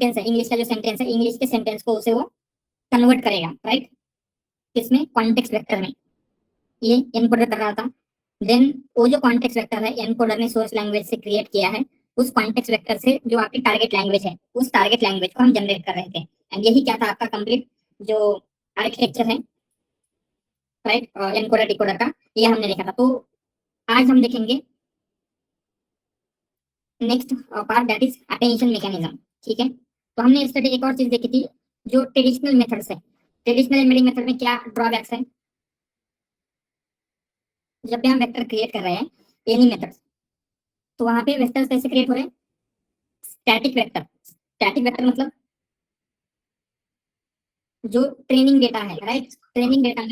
Sentence है, English का जो सेंटेंस है, इंग्लिश के सेंटेंस को उसे वो कन्वर्ट करेगा, राइट, किसमें, कॉन्टेक्स्ट वेक्टर में, ये एनकोडर कर रहा था। देन वो जो कॉन्टेक्स्ट वेक्टर है एनकोडर ने सोर्स लैंग्वेज से क्रिएट किया है, उस कॉन्टेक्स्ट वेक्टर से जो आपकी टारगेट लैंग्वेज है, उस टारगेट लैंग्वेज को हम जनरेट कर रहे थे। एंड यही क्या था आपका कंप्लीट जो आर्किटेक्चर है, राइट, एनकोडर डिकोडर का, ये हमने देखा था। तो आज हम देखेंगे next part, that is attention mechanism. ठीक है, तो हमने स्टडी एक और चीज देखी थी, जो ट्रेडिशनल मेथड्स है। ट्रेडिशनल एम्बेडिंग मेथड में क्या ड्रॉबैक्स है? जब भी हम वेक्टर क्रिएट कर रहे हैं एनी मेथड, तो वहां पे वेक्टर्स कैसे क्रिएट हो रहे हैं? Static vector. स्टैटिक वेक्टर मतलब जो ट्रेनिंग डेटा है, राइट, ट्रेनिंग डेटा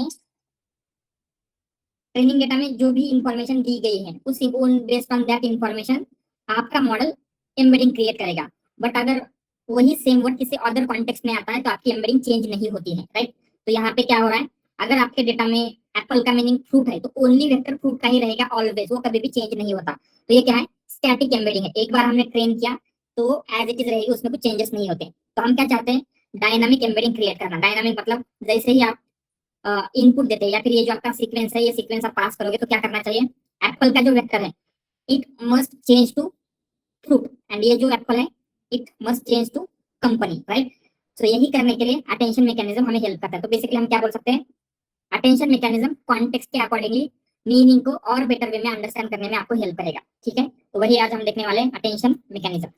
में जो भी इंफॉर्मेशन दी गई है उस बेस्ड ऑन दैट इंफॉर्मेशन आपका मॉडल एम्बेडिंग क्रिएट करेगा। बट अगर वही सेम वर्ड किसी अदर कॉन्टेक्स्ट में आता है तो आपकी एम्बेडिंग चेंज नहीं होती है, राइट। तो यहाँ पे क्या हो रहा है, अगर आपके डेटा में एप्पल का मीनिंग फ्रूट है तो ओनली वेक्टर फ्रूट का ही रहेगा ऑलवेज, वो कभी भी चेंज नहीं होता। तो ये क्या है, स्टैटिक एम्बेडिंग है। एक बार हमने ट्रेन किया तो एज इट इज रहेगी, उसमें कुछ चेंजेस नहीं होते। तो हम क्या चाहते हैं, डायनामिक एम्बेडिंग क्रिएट करना। डायनामिक मतलब जैसे ही आप इनपुट देते हैं या फिर ये जो आपका सीक्वेंस है, ये सीक्वेंस आप पास करोगे तो क्या करना चाहिए, एप्पल का जो वेक्टर है it must change to fruit, and ये जो एप्पल है it must change to company, right. तो यही करने के लिए अटेंशन मैकेनिज्म हमें हेल्प करता है। तो बेसिकली हम क्या बोल सकते हैं, अटेंशन मैकेनिज्म कॉन्टेक्स्ट के अकॉर्डिंगली मीनिंग को और बेटर वे में अंडरस्टैंड करने में आपको हेल्प करेगा। ठीक है, तो वही आज हम देखने वाले हैं, attention mechanism.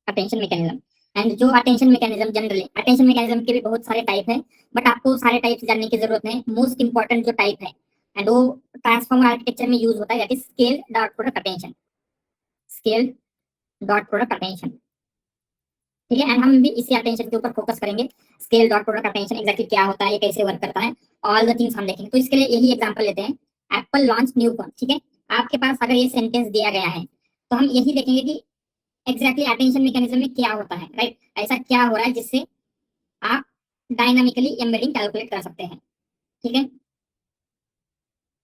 Attention mechanism and जो attention mechanism, generally attention mechanism के भी बहुत सारे टाइप है, बट आपको सारे टाइप जानने की जरूरत नहीं। मोस्ट इंपॉर्टेंट जो टाइप है एंड वो ट्रांसफॉर्मर आर्किटेक्चर में यूज होता है, that is scale dot product attention. Scale dot product attention, ठीक है। एंड हम भी इसी अटेंशन के ऊपर फोकस करेंगे। Scale dot product attention exactly क्या होता है, ये कैसे वर्क करता है, ऑल द थिंग्स हम देखेंगे। तो इसके लिए यही एग्जांपल लेते हैं, एप्पल लॉन्च न्यू फोन। ठीक है, आपके पास अगर ये सेंटेंस दिया गया है तो हम यही देखेंगे कि एग्जैक्टली अटेंशन मैकेनिज्म में क्या होता है, राइट, ऐसा क्या हो रहा है जिससे आप डायनामिकली एम्बेडिंग कैलकुलेट कर सकते हैं। ठीक है,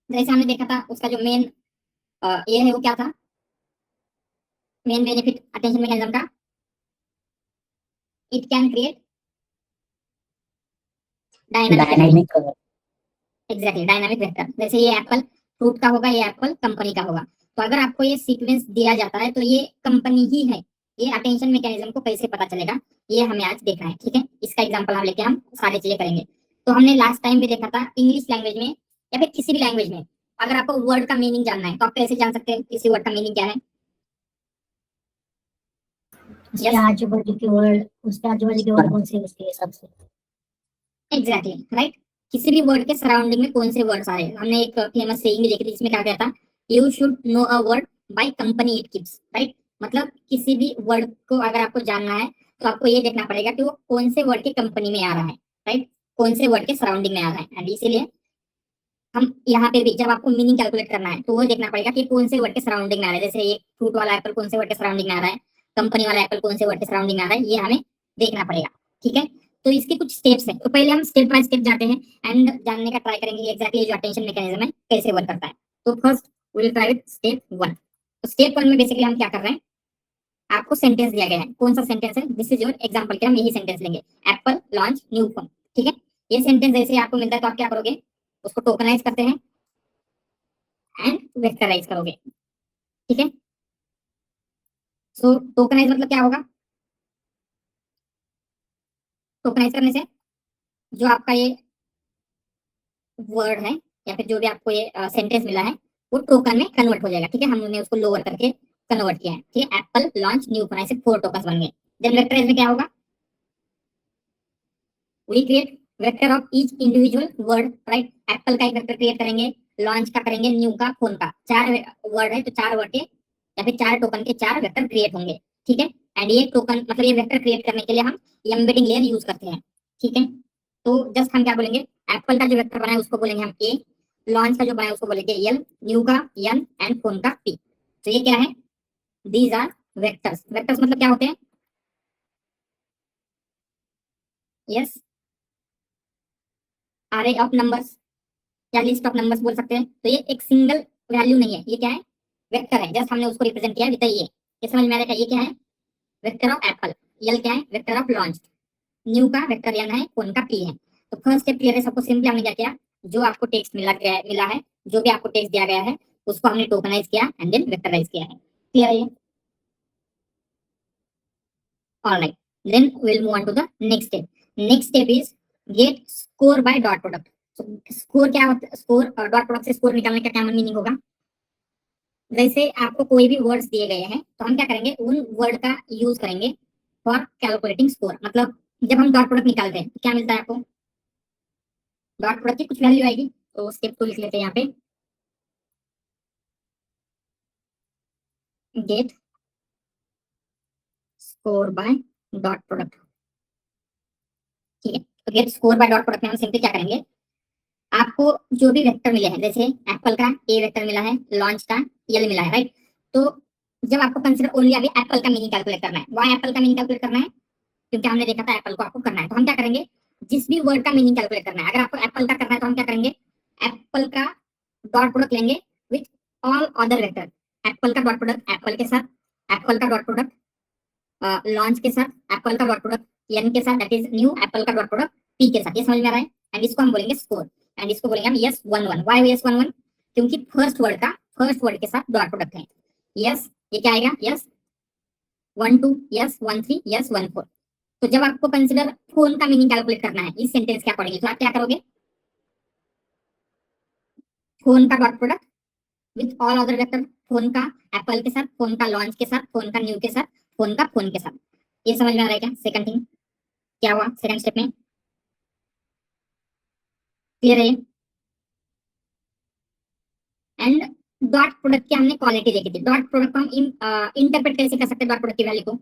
जैसे हमने देखा था उसका जो मेन ये है वो क्या था, मेन बेनिफिट अटेंशन मैकेनिज्म का, it can create dynamic, exactly dynamic vector. जैसे ये एप्पल फ्रूट का होगा, ये एप्पल कंपनी का होगा। तो अगर आपको ये सीक्वेंस दिया जाता है तो ये कंपनी ही है, ये अटेंशन मैकेनिज्म को कैसे पता चलेगा, ये हमें आज देखना है। ठीक है, इसका एग्जांपल हम लेके हम सारी चीजें करेंगे। तो हमने लास्ट टाइम भी देखा था, इंग्लिश लैंग्वेज में या फिर किसी भी लैंग्वेज में अगर आपको वर्ड का मीनिंग जानना है तो आप कैसे जान सकते हैं किसी वर्ड का मीनिंग क्या है? उसके आजू बाजू के वर्ड, उसके आजू बाजू के वर्ड कौन से उसके हिसाब से, एग्जैक्टली, राइट। किसी भी वर्ड के सराउंडिंग में कौन से वर्ड्स आ रहे हैं। हमने एक फेमस सेइंग भी देखी थी जिसमें क्या कहता, you should know a word by company it keeps, right. मतलब किसी भी वर्ड को अगर आपको जानना है तो आपको ये देखना पड़ेगा कि वो कौन से वर्ड की कंपनी में आ रहा है, राइट, कौन से वर्ड के सराउंडिंग में आ रहा है। एंड इसीलिए हम यहाँ पे भी जब आपको मीनिंग कैलकुलेट करना है तो वो देखना पड़ेगा कि कौन से वर्ड के सराउंडिंग में आ रहा है। जैसे ये फ्रूट वाला एप्पल कौन से वर्ड के सराउंडिंग में आ रहा है, कंपनी वाला एप्पल कौन से वर्ड के सराउंडिंग में आ रहा है, ये हमें देखना पड़ेगा। ठीक है, तो इसके कुछ स्टेप्स हैं, तो पहले हम स्टेप बाय स्टेप जाते हैं एंड जानने का ट्राई करेंगे एग्जैक्टली जो अटेंशन मैकेनिज्म है कैसे वर्क करता है। तो first will try with step one. तो स्टेप वन में बेसिकली हम क्या कर रहे हैं, आपको सेंटेंस दिया गया है, कौन सा सेंटेंस है, दिस इज योर एग्जांपल के हम यही सेंटेंस लेंगे, एप्पल लॉन्च न्यू फोन। ठीक है, ये सेंटेंस जैसे आपको मिलता है तो आप क्या करोगे, उसको टोकनाइज करते हैं एंड वेक्टराइज करोगे। ठीक है, सो टोकनाइज मतलब क्या होगा, टोकनाइज करने से जो आपका ये वर्ड है या फिर जो भी आपको ये सेंटेंस मिला है वो टोकन में कन्वर्ट हो जाएगा। ठीक है, हमने उसको लोअर करके कन्वर्ट किया है। ठीक है, एप्पल लॉन्च न्यू फोन, ऐसे 4 टोकन्स बन गए। देन वेक्टराइज में क्या होगा, we create vector of each individual word, right. Apple का एक वेक्टर क्रिएट करेंगे, लॉन्च का करेंगे, न्यू का, फोन का, 4 वर्ड है तो 4 वर्ड के या फिर 4 टोकन के 4 वेक्टर क्रिएट होंगे। ठीक है, एंड ये टोकन मतलब ये वेक्टर क्रिएट करने के लिए हम एम्बेडिंग लेयर यूज करते हैं। ठीक है, तो जस्ट हम क्या बोलेंगे, एप्पल का जो वेक्टर बना है उसको बोलेंगे हम ए, लॉन्च का जो बना है उसको बोलेंगे एल, न्यू का एन एंड फोन का पी। तो ये क्या है, दीज आर वेक्टर्स। वेक्टर्स मतलब क्या होते हैं, यस, अरे ऑफ नंबर्स या लिस्ट ऑफ नंबर्स बोल सकते हैं। तो ये एक सिंगल वैल्यू नहीं है, ये क्या है, वेक्टर है, जस्ट हमने उसको रिप्रेजेंट किया विद ये समझ में आ रहा है? ये क्या है? Vector of Apple. यल क्या है? Vector of launch. न्यू का वेक्टर एन है, फोन का पी है। तो फर्स्ट स्टेप क्लियर है सबको? सिंपली हमने क्या किया, जो आपको टेक्स्ट मिला है, जो भी आपको टेक्स्ट दिया गया है उसको हमने टोकनाइज किया एंड देन वेक्टराइज किया है। क्लियर है ये? Alright, then we'll move on to the next step. Next step is get score by dot product. So score क्या होता है? स्कोर और डॉट प्रोडक्ट से स्कोर निकालने का क्या मीनिंग होगा? जैसे आपको कोई भी वर्ड्स दिए गए हैं तो हम क्या करेंगे, उन वर्ड का यूज करेंगे फॉर कैलकुलेटिंग स्कोर। मतलब जब हम डॉट प्रोडक्ट निकालते हैं तो क्या मिलता है आपको? डॉट प्रोडक्ट की कुछ वैल्यू आएगी। तो स्टेप 2 लिख लेते हैं यहाँ पे, get score by dot product. ठीक है, तो get score by dot product में हम सिंपली क्या करेंगे, आपको जो भी वेक्टर मिले हैं, जैसे एप्पल का ए वेक्टर मिला है, लॉन्च का यल मिला है, राइट? तो जब आपको कंसीडर ओनली अभी एप्पल का मीनिंग कैलकुलेट करना है, वाई एप्पल का मीनिंग कैलकुलेट करना है क्योंकि हमने देखा था एप्पल को आपको करना है, तो हम क्या करेंगे, जिस भी वर्ड का मीनिंग कैलकुलेट करना है, अगर आपको एप्पल का करना है तो हम क्या करेंगे, एप्पल का डॉट प्रोडक्ट लेंगे with all other vector. Apple का डॉट प्रोडक्ट एप्पल के साथ, एप्पल का डॉट प्रोडक्ट लॉन्च के साथ, एप्पल का डॉट प्रोडक्ट एन के साथ, दैट इज न्यू, एप्पल का डॉट प्रोडक्ट पी के साथ। ये समझ में आ रहा है? एंड इसको हम बोलेंगे स्कोर, एंड इसको बोलेंगे हम यस 11। Y yes 11? क्योंकि फर्स्ट वर्ड के साथ डॉट प्रोडक्ट है। यस, ये क्या आएगा? Yes 12, yes 13, yes 14। तो जब आपको कंसिडर फोन का मीनिंग कैलकुलेट करना है इस सेंटेंस के अकॉर्डिंगली, तो आप क्या करोगे, फोन का dot product with all other vector, phone का एप्पल के साथ, फोन का लॉन्च के साथ, फोन का न्यू के साथ, फोन का फोन के साथ। ये समझ में आ रहा है क्या? सेकंड थिंग क्या हुआ सेकंड स्टेप में? क्लियर है? एंड डॉट प्रोडक्ट की हमने क्वालिटी देखी थी। डॉट प्रोडक्ट को हम इंटरप्रेट कैसे कर सकते हैं? डॉट प्रोडक्ट की वैल्यू को,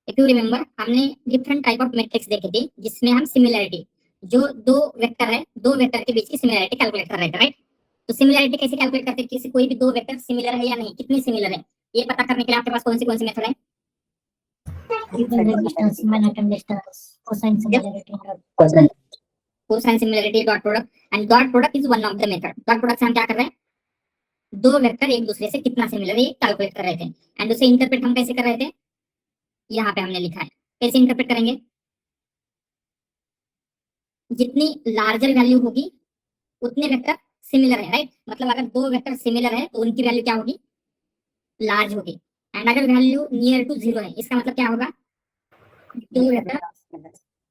इफ यू रिमेंबर, हमने डिफरेंट टाइप ऑफ मैट्रिक्स देखे थे जिसमें हम सिमिलरिटी, जो दो वेक्टर है, दो वेक्टर के बीच की सिमिलरिटी कैलकुलेट कर रहे थे, राइट? तो सिमिलरिटी कैसे कैलकुलेट करते हैं? किसी कोई भी दो वेक्टर सिमिलर है या नहीं, कितने सिमिलर है, ये पता करने के लिए आपके पास कौन सी मेथड है? Equivalent distance, Manhattan distance, cosine similarity. Cosine similarity, dot product. And dot product is one of the method. Dot product से हम क्या कर रहे हैं, दो वेक्टर एक दूसरे से कितना सिमिलर है ये कैलकुलेट कर रहे थे। एंड उसे इंटरप्रेट हम कैसे कर रहे थे, यहाँ पे हमने लिखा है। कैसे इंटरप्रेट करेंगे? जितनी लार्जर वैल्यू होगी उतने वेक्टर सिमिलर है, राइट? मतलब अगर दो वेक्टर सिमिलर है तो उनकी वैल्यू क्या होगी, लार्ज होगी। एंड अगर वैल्यू नियर टू जीरो है, इसका मतलब क्या होगा, दो वेक्टर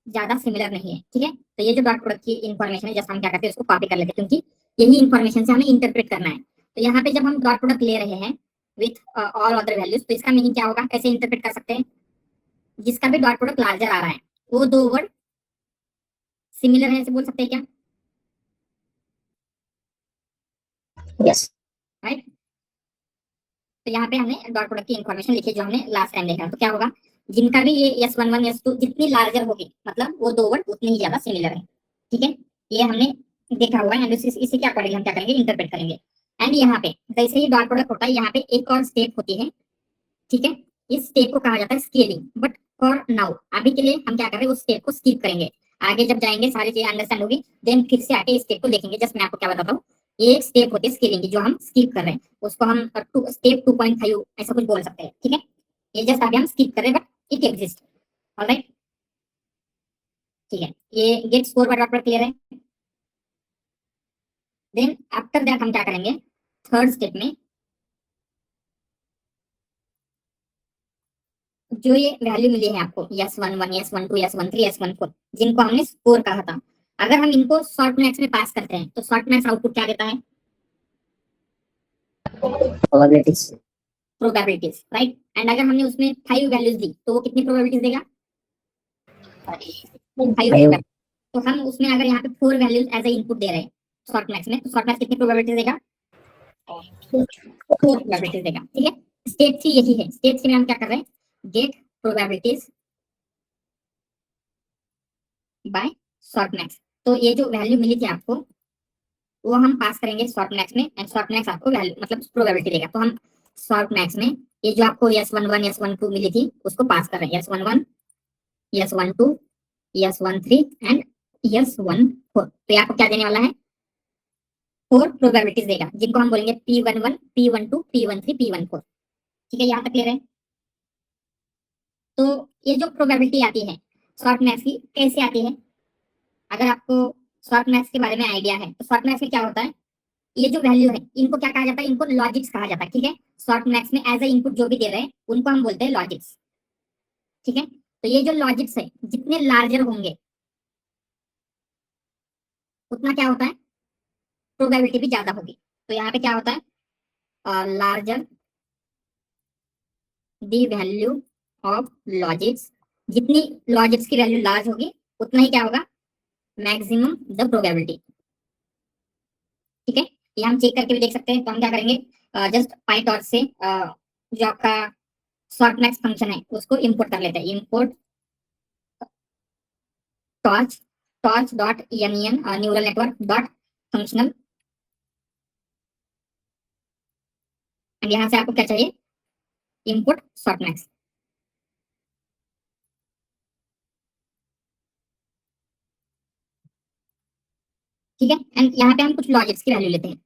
ज्यादा सिमिलर नहीं है। ठीक है, तो ये जो डॉट प्रोडक्ट की इन्फॉर्मेशन है, जैसे हम क्या करते हैं उसको कॉपी कर लेते हैं, क्योंकि यही इन्फॉर्मेशन से हमें इंटरप्रेट करना है। तो यहाँ पे जब हम डॉट प्रोडक्ट ले रहे हैं विथ ऑल अदर वैल्यूज, तो इसका मीनिंग क्या होगा, कैसे इंटरप्रेट कर सकते हैं, जिसका भी डॉट प्रोडक्ट लार्जर आ रहा है वो दो वर्ड सिमिलर है, ऐसे बोल सकते हैं क्या? Yes. राइट? तो यहाँ पे हमने डॉट प्रोडक्ट की इन्फॉर्मेशन लिखी जो हमने लास्ट टाइम देखा। तो क्या होगा, जिनका भी ये S11 S2 जितनी लार्जर होगी, मतलब वो दो वर्ड उतनी ही ज्यादा सिमिलर है। ठीक है, ये हमने देखा हुआ है। एंड इसी के अकॉर्डिंग हम क्या करेंगे, इंटरप्रेट करेंगे। एंड यहाँ पे जैसे ही डॉट प्रोडक्ट होता है, यहाँ पे एक और स्टेप होती है। ठीक है, इस स्टेप को कहा जाता है स्केलिंग। बट फॉर नाउ, अभी के लिए हम क्या कर रहे हैं, उस स्टेप को स्किप करेंगे। आगे जब जाएंगे सारी चीजें अंडरस्टैंड होगी, देन फिर से आके इस स्टेप को देखेंगे। जस्ट मैं आपको क्या बताता हूँ, ये एक स्टेप होती है स्केलिंग की जो हम स्किप कर रहे हैं, उसको हम स्टेप 2.5 ऐसा कुछ बोल सकते हैं। ठीक है, ये जस्ट अभी हम स्किप कर रहे हैं, बट इट एग्जिस्ट। ऑलराइट, ठीक है, ये get score by dot clear है। देन आफ्टर दैट हम क्या करेंगे, थर्ड स्टेप में जो ये वैल्यू मिली है आपको, S11 S12 S13 S14, जिनको हमने स्कोर कहा था, अगर हम इनको शॉर्ट मैक्स में पास करते हैं तो शॉर्ट मैक्स आउटपुट क्या देता है, Probabilities. Probabilities, right? एंड अगर हमने उसमें 5 वैल्यूज दी तो वो कितनी प्रोबेबिलिटीज देगा, 5। तो हम उसमें अगर यहाँ पे 4 वैल्यूज एज ए इनपुट दे रहे हैं शॉर्ट मैक्स में, तो शॉर्ट मैक्स कितनी प्रोबेबिलिटीज देगा, 4 प्रोबेबिलिटीज देगा। ठीक है, स्टेप 3 यही है। स्टेप 3 में हम क्या कर रहे हैं, get probabilities by short max. तो ये जो वैल्यू मिली थी आपको वो हम पास करेंगे शॉर्ट मैक्स में, एंड शॉर्ट मैक्स आपको वैल्यू मतलब प्रोबेबिलिटी देगा। तो हम शॉर्ट मैक्स में ये जो आपको S11 S12 मिली थी उसको पास कर रहे हैं, S11 S12 S13 and S14। तो ये आपको क्या देने वाला है, 4 प्रोबेबिलिटीज देगा, जिनको हम बोलेंगे P11, P12, P13, P14। ठीक है, यहाँ तक क्लियर है। तो ये जो प्रोबेबिलिटी आती है शॉर्ट मैथ्स की, कैसे आती है? अगर आपको शॉर्ट मैथ्स के बारे में आइडिया है तो शॉर्ट मैथ्स में क्या होता है, ये जो वैल्यू है इनको क्या कहा जाता है, इनको लॉजिक्स कहा जाता है। ठीक है, शॉर्ट मैथ्स में एज ए इनपुट जो भी दे रहे हैं उनको हम बोलते हैं लॉजिक्स। ठीक है, तो ये जो लॉजिक्स है जितने लार्जर होंगे उतना क्या होता है, प्रोबेबिलिटी भी ज्यादा होगी। तो यहाँ पे क्या होता है, larger the value of logics, जितनी लॉजिक्स की वैल्यू लार्ज होगी उतना ही क्या होगा, मैक्सिमम द प्रोबेबिलिटी। ठीक है, ये हम चेक करके भी देख सकते हैं। तो हम क्या करेंगे, जस्ट पाइटॉट से जो आपका शॉर्ट मैक्स फंक्शन है उसको इंपोर्ट कर लेते हैं। Import torch torch dot N neural network dot functional, and यहाँ से आपको क्या चाहिए, इंपुट शॉर्ट मैक्स। ठीक है, एंड यहाँ पे हम कुछ लॉजिक्स की वैल्यू लेते हैं,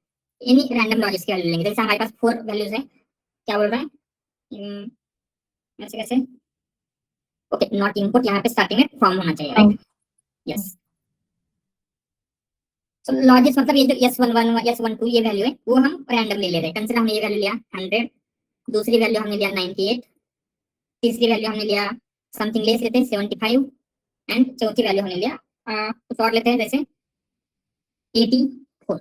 यानी रैंडम लॉजिक्स की वैल्यू लेंगे। जैसे हमारे पास 4 वैल्यूज है, क्या बोल रहा है, ऐसे कैसे, ओके नॉट इनपुट, यहाँ पे स्टार्टिंग में फ्रॉम होना चाहिए, राइट। यस, तो लॉजिक्स मतलब ये जो S11 S12 ये वैल्यू है वो हम रैंडम ले रहे हैं। कंसिडर हमने ये वैल्यू लिया 100, दूसरी वैल्यू हमने लिया 98, तीसरी वैल्यू हमने लिया समथिंग लेस लेते हैं 75, एंड चौथी वैल्यू हमने लिया कुछ और लेते हैं जैसे 84।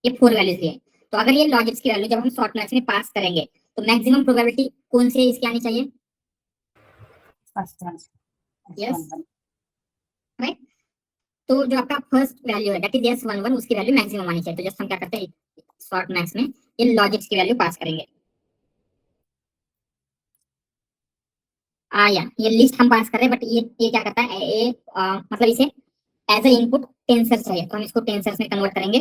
ये 4 वैल्यूज लिए। तो अगर ये लॉजिक्स की वैल्यू जब हम शॉर्ट मैथ्स में पास करेंगे तो मैक्सिमम प्रोबेबिलिटी कौन सी है इसकी आनी चाहिए, यस राइट। तो जो आपका फर्स्ट वैल्यू है दैट इज S11 उसकी वैल्यू मैक्सिमम आनी चाहिए। तो जस्ट हम क्या करते हैं, शॉर्ट मैथ्स में ये लॉजिक्स की वैल्यू पास करेंगे। या ये लिस्ट हम पास कर रहे हैं, बट ये क्या करता है, मतलब इसे एज ए इनपुट टेंसर चाहिए, तो हम इसको टेंसर्स में कन्वर्ट करेंगे,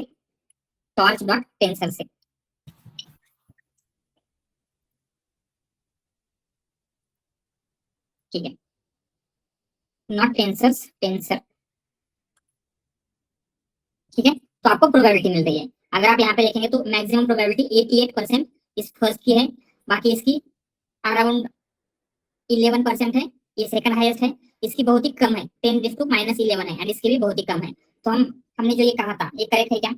टॉर्च डॉट टेंसर से। ठीक है, नॉट टेंसर्स, टेंसर। ठीक है, तो आपको प्रोबेबिलिटी मिल रही है। अगर आप यहाँ पे देखेंगे तो मैक्सिमम प्रोबेबिलिटी 88% इस फर्स्ट की है, बाकी इसकी अराउंड 11% है, ये सेकंड हाईएस्ट है, इसकी बहुत ही कम है 10⁻11 है, एंड इसकी भी बहुत ही कम है। तो हमने जो ये कहा था ये करेक्ट है क्या,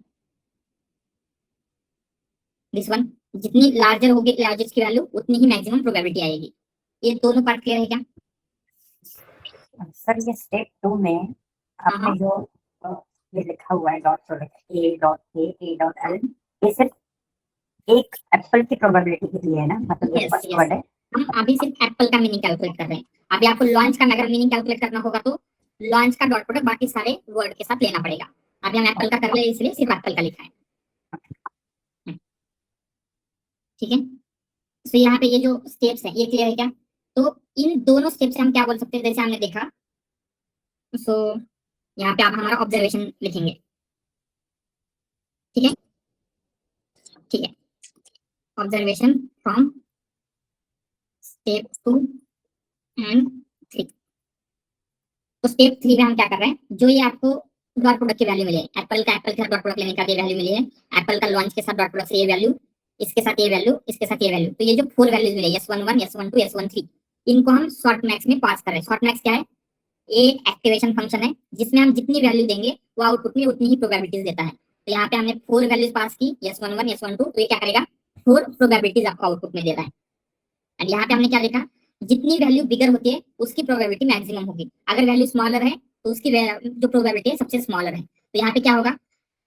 दिस वन, जितनी लार्जर होगी लार्जेस्ट की वैल्यू उतनी ही मैक्सिमम प्रोबेबिलिटी आएगी। ये दोनों पार्ट क्लियर है क्या? सर ये स्टेप 2 में आपने जो ये लिखा हुआ है डॉट प्रोडक्ट ए डॉट एल, ये सिर्फ एक एप्पल की प्रोबेबिलिटी के लिए है ना, मतलब ये फर्स्ट वर्ड है। हम अभी सिर्फ एप्पल का मीनिंग कैलकुलेट कर रहे हैं। अभी आपको लॉन्च का अगर मीनिंग कैलकुलेट करना होगा तो लॉन्च का डॉट प्रोडक्ट बाकी सारे वर्ड के साथ लेना पड़ेगा। अभी हम एप्पल का कर रहे हैं इसलिए सिर्फ एप्पल का लिखा है। ठीक है, तो यहाँ पे ये जो स्टेप्स है ये क्लियर है क्या? तो इन दोनों स्टेप से हम क्या बोल सकते हैं, जैसे हमने देखा, सो यहाँ पे आप हमारा ऑब्जर्वेशन लिखेंगे। ठीक है, ठीक है, ऑब्जर्वेशन फ्रॉम स्टेप 2 एंड 3। तो स्टेप 3 में हम क्या कर रहे हैं, जो ये आपको डॉट प्रोडक्ट की वैल्यू मिले, एप्पल का डॉट प्रोडक्ट लेने का ये वैल्यू मिली है, एप्पल का लॉन्च के साथ डॉट प्रोडक्ट से ये वैल्यू, इसके साथ ये वैल्यू, इसके साथ ये वैल्यू, तो ये जो 4 वैल्यूज मिले S11 S12 S13 इनको हम शॉर्ट मैक्स में पास कर रहे हैं। शॉर्ट मैक्स क्या है, एक एक्टिवेशन फंक्शन है जिसमें हम जितनी वैल्यू देंगे वो आउटपुट में उतनी ही प्रोबेबिलिटीज देता है। तो यहाँ पे हमने 4 वैल्यूज पास की S11 S12, तो ये क्या करेगा, 4 प्रोबेबिलिटीज आपको आउटपुट में दे रहा है। एंड यहाँ पे हमने क्या देखा, जितनी वैल्यू बिगर होती है उसकी प्रोबेबिलिटी मैक्सिमम होगी, अगर वैल्यू स्मॉलर है तो उसकी जो प्रोबेबिलिटी है सबसे स्मॉलर है। तो यहाँ पे क्या होगा,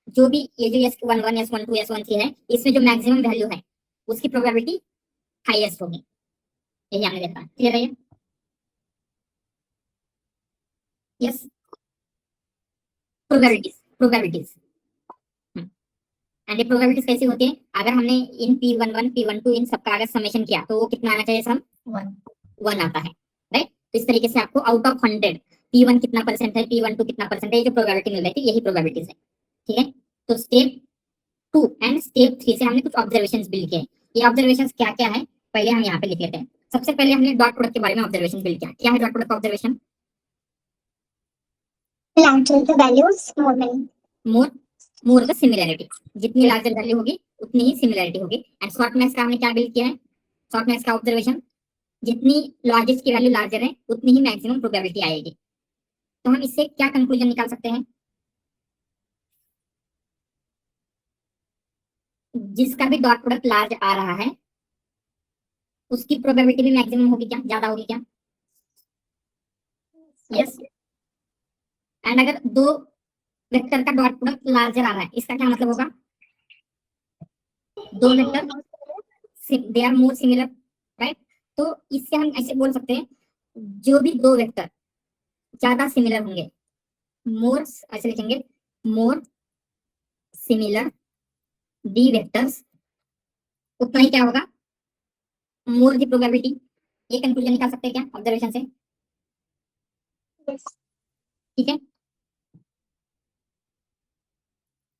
जो भी ये जो S11 S12 S13 है इसमें जो मैक्सिमम वैल्यू है उसकी प्रोबेबिलिटी हाईएस्ट होगी। यही हमने देखा, क्लियर है? यस, प्रोबेबिलिटीज प्रोबेबिलिटीज एंड ये प्रोबेबिलिटीज कैसी होती है, अगर हमने इन P11 P12 इन सबका अगर समेशन किया तो वो कितना आना चाहिए, सम 1 आता है, राइट। तो इस तरीके से आपको आउट ऑफ 100 P1 कितना परसेंट है, P12 कितना परसेंट है, ये जो प्रोबेबिलिटी मिल रही थी यही प्रोबेबिलिटीज है। ठीक है, तो स्टेप 2 एंड स्टेप 3 से हमने कुछ ऑब्जर्वेशंस बिल्ड किए। ये ऑब्जर्वेशंस क्या क्या है पहले हम यहाँ पे लिख लेते हैं। सबसे पहले हमने डॉट प्रोडक्ट के बारे में ऑब्जर्वेशन बिल्ड किया। क्या है dot product observation? larger the values, more many. More more the similarity, जितनी लार्जर वैल्यू होगी उतनी ही सिमिलरिटी होगी। एंड शॉर्ट मैक्स का हमने क्या बिल्ड किया है, शॉर्ट मैक्स का ऑब्जर्वेशन, जितनी लार्जेस्ट की वैल्यू लार्जर है उतनी ही मैक्सिमम प्रोबेबिलिटी आएगी। तो हम इससे क्या कंक्लूजन निकाल सकते हैं, जिसका भी डॉट प्रोडक्ट लार्ज आ रहा है उसकी प्रोबेबिलिटी भी मैक्सिमम होगी क्या, ज्यादा होगी क्या? यस। एंड अगर दो वेक्टर का डॉट प्रोडक्ट लार्जर आ रहा है, इसका क्या मतलब होगा, दो vector they are more similar, right? तो इससे हम ऐसे बोल सकते हैं, जो भी दो वेक्टर ज्यादा सिमिलर होंगे, मोर, ऐसे लिखेंगे, मोर सिमिलर दी वेक्टर्स, उतना ही क्या होगा, मोर दी प्रोबेबिलिटी। ये कंक्लूजन निकाल सकते हैं क्या ऑब्जर्वेशन से? ठीक है,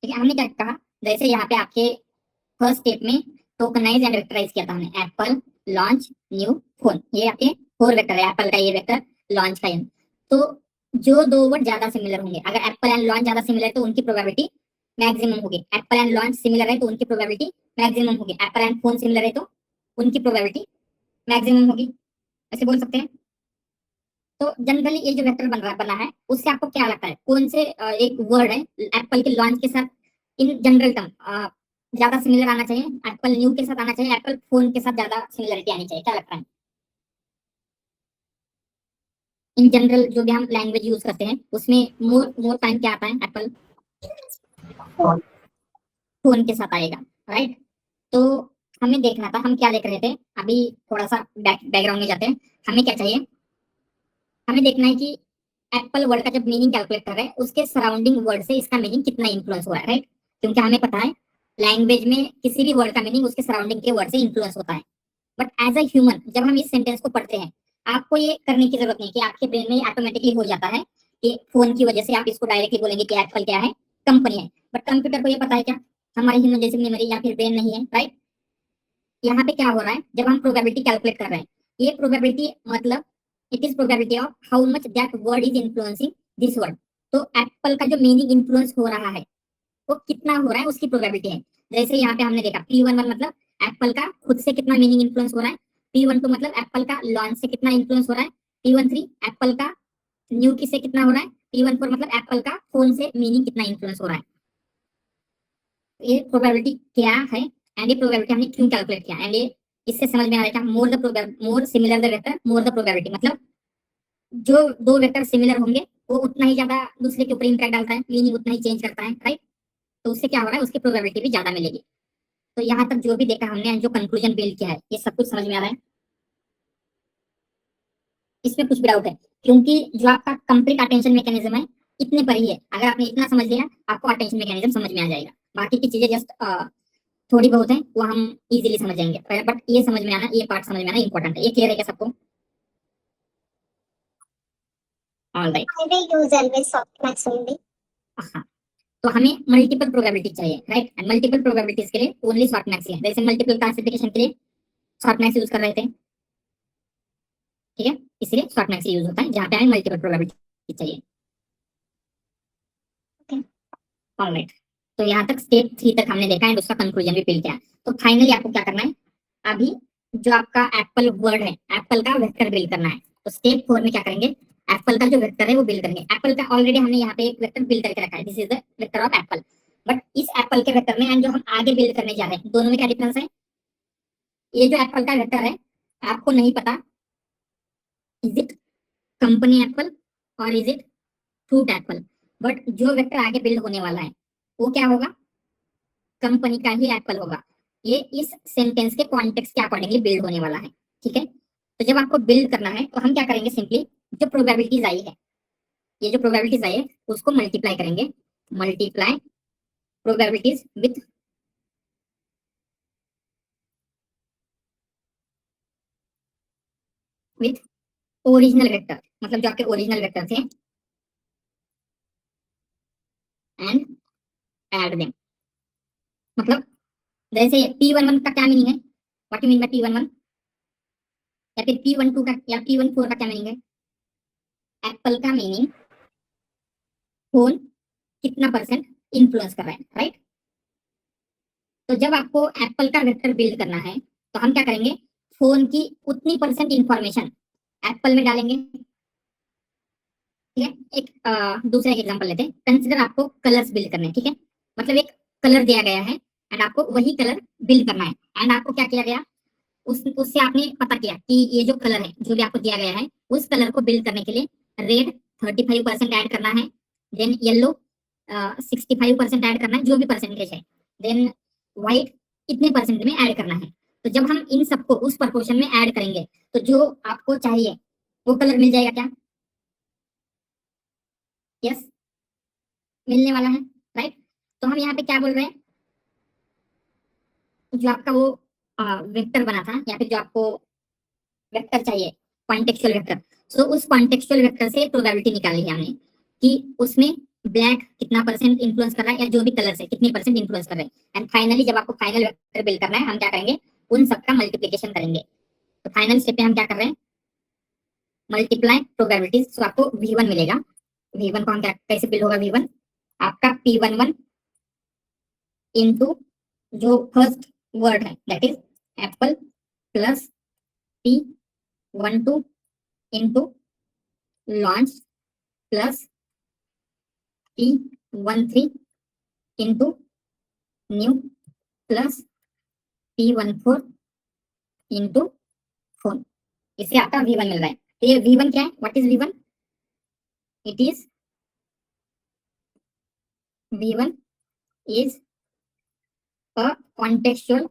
ठीक है। हमने क्या कहा, जैसे यहाँ पे आपके फर्स्ट स्टेप में टोकनाइज एंड वेक्टराइज किया था हमने, एप्पल लॉन्च न्यू फोन, ये आपके 4 वेक्टर है, एप्पल का ये वेक्टर, लॉन्च का ये। तो जो दो वर्ड ज्यादा सिमिलर होंगे, अगर एप्पल एंड लॉन्च ज्यादा सिमिलर है तो उनकी प्रोबेबिलिटी मैक्सिमम होगी, एप्पल एंड लॉन्च सिमिलर है तो उनकी प्रोबेबिलिटी मैक्सिमम होगी, एप्पल एंड फोन सिमिलर है तो उनकी प्रोबेबिलिटी मैक्सिमम होगी, ऐसे बोल सकते हैं। तो जनरली ये जो वेक्टर बना है उससे आपको क्या लगता है, कौन से एक वर्ड है एप्पल के लॉन्च के साथ इन जनरल टर्म ज्यादा सिमिलर आना चाहिए, एप्पल न्यू के साथ आना चाहिए, एप्पल फोन के साथ ज्यादा सिमिलरिटी आनी चाहिए, क्या लगता है? इन जनरल जो भी हम लैंग्वेज यूज करते हैं उसमें मोर मोर टाइम क्या आता है, एप्पल फोन के साथ आएगा, राइट? तो हमें देखना था, हम क्या देख रहे थे अभी, थोड़ा सा बैकग्राउंड में जाते हैं। हमें क्या चाहिए, हमें देखना है कि एप्पल वर्ड का जब मीनिंग कैलकुलेट कर रहे हैं उसके सराउंडिंग वर्ड से इसका मीनिंग कितना इन्फ्लुएंस हो रहा है, राइट? क्योंकि हमें पता है लैंग्वेज में किसी भी वर्ड का मीनिंग उसके सराउंडिंग के वर्ड से इन्फ्लुएंस होता है। बट एज अ ह्यूमन जब हम इस सेंटेंस को पढ़ते हैं, आपको ये करने की जरूरत नहीं कि आपके ब्रेन में ऑटोमेटिकली हो जाता है कि फोन की वजह से आप इसको डायरेक्टली बोलेंगे कि एप्पल क्या है, कंपनी है। बट कंप्यूटर को ये पता है क्या, हमारे ह्यूमन जैसी मेमोरी या फिर ब्रेन नहीं है, राइट? यहाँ पे क्या हो रहा है, जब हम प्रोबेबिलिटी कैलकुलेट कर रहे हैं, ये प्रोबेबिलिटी मतलब it is probability of how much that word is influencing this word. तो एप्पल का जो मीनिंग इन्फ्लुएंस हो रहा है वो कितना हो रहा है उसकी प्रोबेबिलिटी है। जैसे यहाँ पे हमने देखा P11 मतलब एप्पल का खुद से कितना मीनिंग इन्फ्लुएंस हो रहा है, P12 मतलब एप्पल का लॉन्च से कितना इन्फ्लुएंस हो रहा है, P13 एप्पल का न्यू की से कितना हो रहा है, P14 मतलब एप्पल का फोन से मीनिंग कितना इन्फ्लुएंस हो रहा है। ये प्रोबेबिलिटी क्या है एंड ये प्रोबेबिलिटी हमने क्यों कैलकुलेट किया, एंड ये इससे समझ में आ रहा है more the more similar the vector more the probability, मतलब जो दो वेक्टर सिमिलर होंगे वो उतना ही ज्यादा दूसरे के ऊपर इंपैक्ट डालता है, मीनिंग उतना ही चेंज करता है, राइट? तो उससे क्या हो रहा है, उसकी प्रोबेबिलिटी भी ज्यादा मिलेगी। तो यहाँ तक जो भी देखा हमने, जो कंक्लूजन बिल्ड किया है, ये सब कुछ समझ में आ रहा है? इसमें कुछ भी डाउट है? क्योंकि जो आपका कंप्लीट अटेंशन मैकेनिज्म है इतने पर ही है, अगर आपने इतना समझ लिया आपको अटेंशन मैकेनिज्म समझ में आ जाएगा। बाकी की चीजें जस्ट थोड़ी बहुत है वो हम इजीली समझ जाएंगे, बट ये समझ में आना, ये पार्ट समझ में आना इंपॉर्टेंट है। ये क्लियर है क्या सबको? All right. I will use always softmax only. हाँ, तो हमें मल्टीपल प्रोबेबिलिटी चाहिए, राइट? एंड मल्टीपल प्रोबेबिलिटीज के लिए ओनली शॉर्ट मैक्स है, जैसे मल्टीपल क्लासिफिकेशन के लिए शॉर्ट मैक्स यूज कर रहे थे, ठीक है? इसलिए शॉर्ट मैक्स यूज होता है जहाँ पे हमें मल्टीपल प्रोबेबिलिटी चाहिए। ऑलराइट, तो यहाँ तक स्टेप 3 तक हमने देखा है, उसका कंक्लूजन भी बिल्ड किया। तो फाइनली आपको क्या करना है, अभी जो आपका एप्पल वर्ड है, एप्पल का वेक्टर बिल्ड करना है। तो स्टेप 4 में क्या करेंगे, एप्पल का जो वेक्टर है वो बिल्ड करेंगे। एप्पल का ऑलरेडी हमने यहाँ पे एक वेक्टर बिल्ड करके रखा है, this is the vector of Apple. But इस एप्पल के वेक्टर में एंड जो हम आगे बिल्ड करने जा रहे हैं, दोनों में क्या डिफरेंस है? ये जो एप्पल का वेक्टर है आपको नहीं पता इज इट कंपनी एप्पल और is it fruit Apple, but जो वेक्टर आगे बिल्ड होने वाला है वो क्या होगा, कंपनी का ही एप्पल होगा। ये इस सेंटेंस के कॉन्टेक्स्ट के अकॉर्डिंगली बिल्ड होने वाला है, ठीक है? तो जब आपको बिल्ड करना है तो हम क्या करेंगे, सिंपली जो प्रोबेबिलिटीज आई है, ये जो प्रोबेबिलिटीज आई है उसको मल्टीप्लाई करेंगे, multiply probabilities with original vector, मतलब जो आपके ओरिजिनल वेक्टर थे, एंड ऐड देम। मतलब जैसे P11 का क्या मीनिंग है, what you mean by P11, या फिर P12 का या P14 का क्या मीनिंग है? एप्पल का मीनिंग फोन कितना परसेंट इन्फ्लुएंस कर रहा है, राइट। तो जब आपको एप्पल का वेक्टर बिल्ड करना है तो हम क्या करेंगे, फोन की उतनी परसेंट इंफॉर्मेशन एप्पल में डालेंगे। ठीक है, एक दूसरा एग्जांपल लेते हैं। कंसिडर आपको कलर्स बिल्ड करने हैं, ठीक है, मतलब एक कलर दिया गया है एंड आपको वही कलर बिल्ड करना है। एंड आपको क्या किया गया, उससे आपने पता किया कि ये जो कलर है जो भी आपको दिया गया है उस कलर को बिल्ड करने के लिए रेड 35% ऐड करना है, देन येलो 65% ऐड करना है, जो भी परसेंटेज है, देन व्हाइट इतने परसेंट में ऐड करना है। तो जब हम इन सबको उस प्रपोर्शन में ऐड करेंगे तो जो आपको चाहिए वो कलर मिल जाएगा क्या? यस, मिलने वाला है, राइट। तो हम यहाँ पे क्या बोल रहे हैं, जो आपका वो वेक्टर बना था या फिर जो आपको वेक्टर चाहिए कॉन्टेक्चुअल वेक्टर, सो उस कॉन्टेक्चुअल वेक्टर से प्रोबेबिलिटी निकाली है हमने कि उसमें ब्लैक कितना परसेंट इन्फ्लुएंस कर रहा है या जो भी कलर है कितनी परसेंट इन्फ्लुएंस कर रहे हैं। एंड फाइनली जब आपको फाइनल वेक्टर बिल्ड करना है हम क्या करेंगे, उन सबका मल्टीप्लीकेशन करेंगे। तो फाइनल स्टेप पे हम क्या कर रहे हैं, मल्टीप्लाई प्रोबेबिलिटीज, सो आपको V1 मिलेगा। V1 को हम क्या कैसे बिल्ड होगा, V1 आपका P11 इंटू जो फर्स्ट वर्ड है that is Apple plus P12 into launch plus P13 into new plus P14 into phone. इससे आपका V1 मिल रहा है। तो ये V1 क्या है, what is V1? It is V1 is a contextual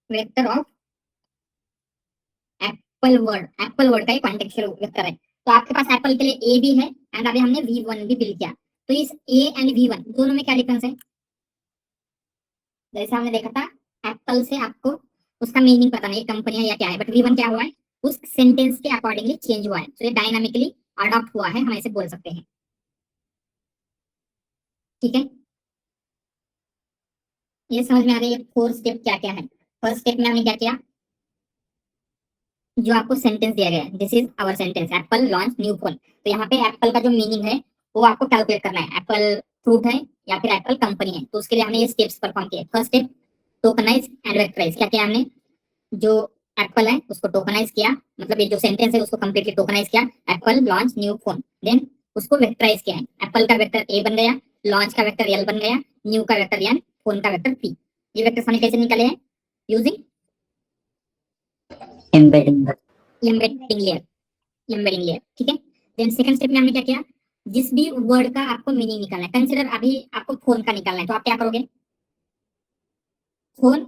vector of Apple word का एक कॉन्टेक्चुअल वेक्टर है। तो आपके पास एप्पल के लिए ए भी है एंड अभी हमने V1 भी बिल्ड किया। तो इस ए एंड V1 दोनों में क्या डिफरेंस है, जैसे हमने देखा था एप्पल से आपको उसका मीनिंग पता नहीं कंपनी है या क्या है, बट V1 क्या हुआ है, उस सेंटेंस के अकॉर्डिंगली चेंज हुआ है। तो ये डायनामिकली अडॉप्ट हुआ है, हम ऐसे बोल सकते हैं। ठीक है, ये समझ में आ रही है 4 स्टेप क्या क्या है। फर्स्ट स्टेप में हमने क्या किया, जो आपको सेंटेंस दिया गया है, this is our sentence Apple launch new phone. तो यहाँ पे एप्पल का जो मीनिंग है वो आपको कैलकुलेट करना है, एप्पल फ्रूट है या फिर एप्पल कंपनी है। तो उसके लिए हमने ये स्टेप्स परफॉर्म किए। First step tokenize and vectorise. क्या किया हमने, जो एप्पल है उसको टोकनाइज किया, मतलब ये जो सेंटेंस है उसको कंप्लीटली टोकनाइज किया, Apple launch new phone. Then उसको वेक्टराइज किया है, एप्पल का वेक्टर ए बन गया, लॉन्च का वेक्टर एल बन गया, न्यू का वेक्टर एन, फोन का वेक्टर पी। ये वेक्टर्स हमने कैसे निकाले हैं, यूजिंग एम्बेडिंग एम्बेडिंग लेयर। ठीक है, देन सेकंड स्टेप में हमने क्या किया, जिस भी वर्ड का आपको मीनिंग निकालना है, कंसीडर अभी आपको फोन का निकालना है, तो आप क्या करोगे, फोन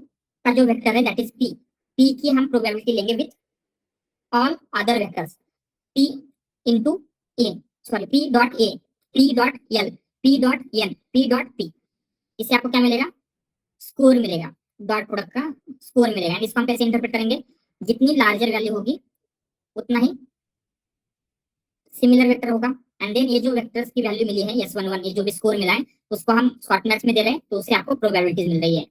का जो वेक्टर है दैट इज पी की हम प्रोबेबिलिटी लेंगे with all other vectors, p into A, sorry p dot A, p dot L, p dot N, p dot p। इससे आपको क्या मिलेगा, स्कोर मिलेगा, डॉट प्रोडक्ट का स्कोर मिलेगा। इसको हम कैसे इंटरप्रेट करेंगे, जितनी लार्जर वैल्यू होगी उतना ही सिमिलर वेक्टर होगा। एंड देन ये जो वेक्टर्स की वैल्यू मिली है S11, ये जो भी स्कोर मिला है उसको हम शॉर्ट मैथ्स में दे रहे हैं, तो उससे आपको प्रोबेबिलिटीज मिल रही है।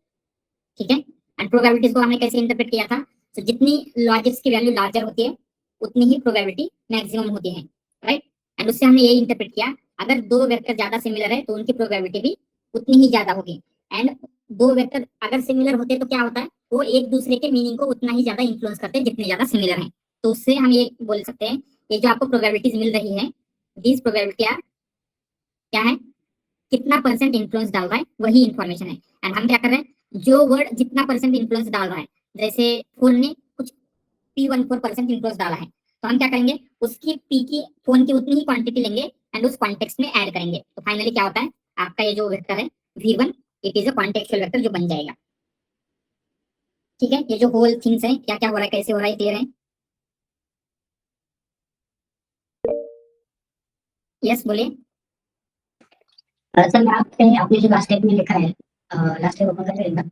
ठीक है, एंड प्रोबेबिलिटीज को हमने कैसे इंटरप्रेट किया था, तो जितनी लॉजिक्स की वैल्यू लार्जर होती है उतनी ही प्रोबेबिलिटी मैक्सिमम होती है, राइट। एंड उससे हमने ये इंटरप्रेट किया, अगर दो वेक्टर ज्यादा सिमिलर है तो उनकी प्रोबेबिलिटी भी उतनी ही ज्यादा होगी। एंड दो वेक्टर अगर सिमिलर होते तो क्या होता है, वो एक दूसरे के मीनिंग को उतना ही ज्यादा इन्फ्लुएंस करते हैं जितने ज्यादा सिमिलर हैं। तो उससे हम ये बोल सकते हैं, ये जो आपको प्रोबेबिलिटीज मिल रही है, दीज प्रोबेबिलिटी क्या है, कितना परसेंट इन्फ्लुएंस डाल रहा है वही इंफॉर्मेशन है। एंड हम क्या कर रहे हैं, जो वर्ड जितना परसेंट इन्फ्लुएंस डाल रहा है, जैसे फोन ने कुछ P14% इन्फ्लुएंस डाला है, तो हम क्या करेंगे, उसकी पी की फोन की उतनी ही क्वांटिटी लेंगे एंड उस कॉन्टेक्स्ट में ऐड करेंगे। तो फाइनली क्या होता है, आपका ये जो वेक्टर है V1 it is a contextual vector जो बन जाएगा। ठीक है, ये जो होल थिंग्स है क्या क्या हो रहा है कैसे हो रहा है क्लियर है? यस बोलिए। सर मैं आपने जो लास्ट स्टेप में लिखा है, लास्ट स्टेप ओपन करके देखना।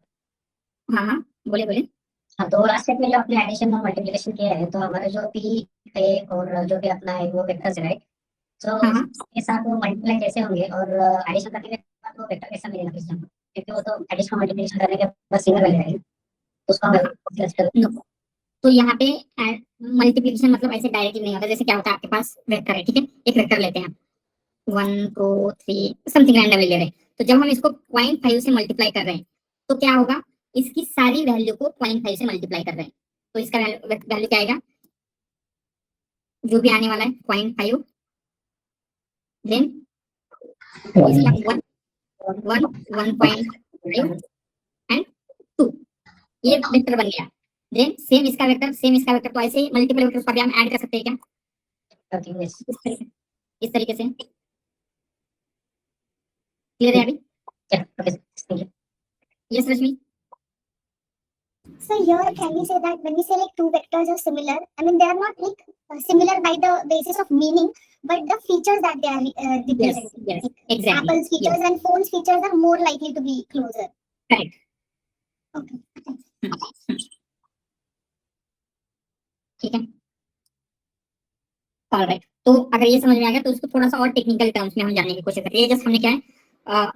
हाँ हाँ बोलिए बोलिए। हाँ, तो लास्ट स्टेप में जो आपने एडिशन और मल्टीप्लिकेशन किया है, तो हमारे जो पी ए और जो भी अपना है वो वेक्टर्स है, राइट। सो हाँ हाँ इसके साथ वो मल्टीप्लाई कैसे होंगे और एडिशन करने के बाद वो वेक्टर कैसा मिलेगा किस टाइम, क्योंकि वो तो एडिशन और मल्टीप्लिकेशन करने के बाद सिंगल वैल्यू रहेगी, तो उसको हम क्लस्टर। नो, तो यहाँ पे मल्टीप्लिकेशन मतलब ऐसे डायरेक्टली नहीं होता। जैसे क्या होता है, आपके पास वेक्टर है, ठीक है, एक वेक्टर लेते हैं, 1 2 3 समथिंग रैंडमली ले रहे हैं। तो जब हम इसको 0.5 से मल्टीप्लाई कर रहे हैं तो क्या होगा, इसकी सारी वैल्यू को 0.5 से मल्टीप्लाई कर रहे हैं, तो इसका वैल्यू क्या आएगा, जो भी आने वाला है 0.5, देन इसका 1 1 1.5 एंड 2, ये वेक्टर बन गया। देन सेम इसका वेक्टर, तो ऐसे ही मल्टीपल वेक्टर्स को भी हम ऐड कर सकते हैं क्या, Okay, yes. इस तरीके से। क्लियर है अभी? Yeah, okay, thank you. Yes Rashmi? So here, can we say that when we say like two vectors are similar, I mean they are not like similar by the basis of meaning, but the features that they are Yes, representing. yes, Like exactly. Apple's features and phone's features are more likely to be closer. Correct. Okay. ठीक है, alright. तो अगर ये समझ में आ गया तो उसको थोड़ा सा और टेक्निकल टर्म्स में हम जानने की कोशिश करते हैं। जस्ट हमने क्या है,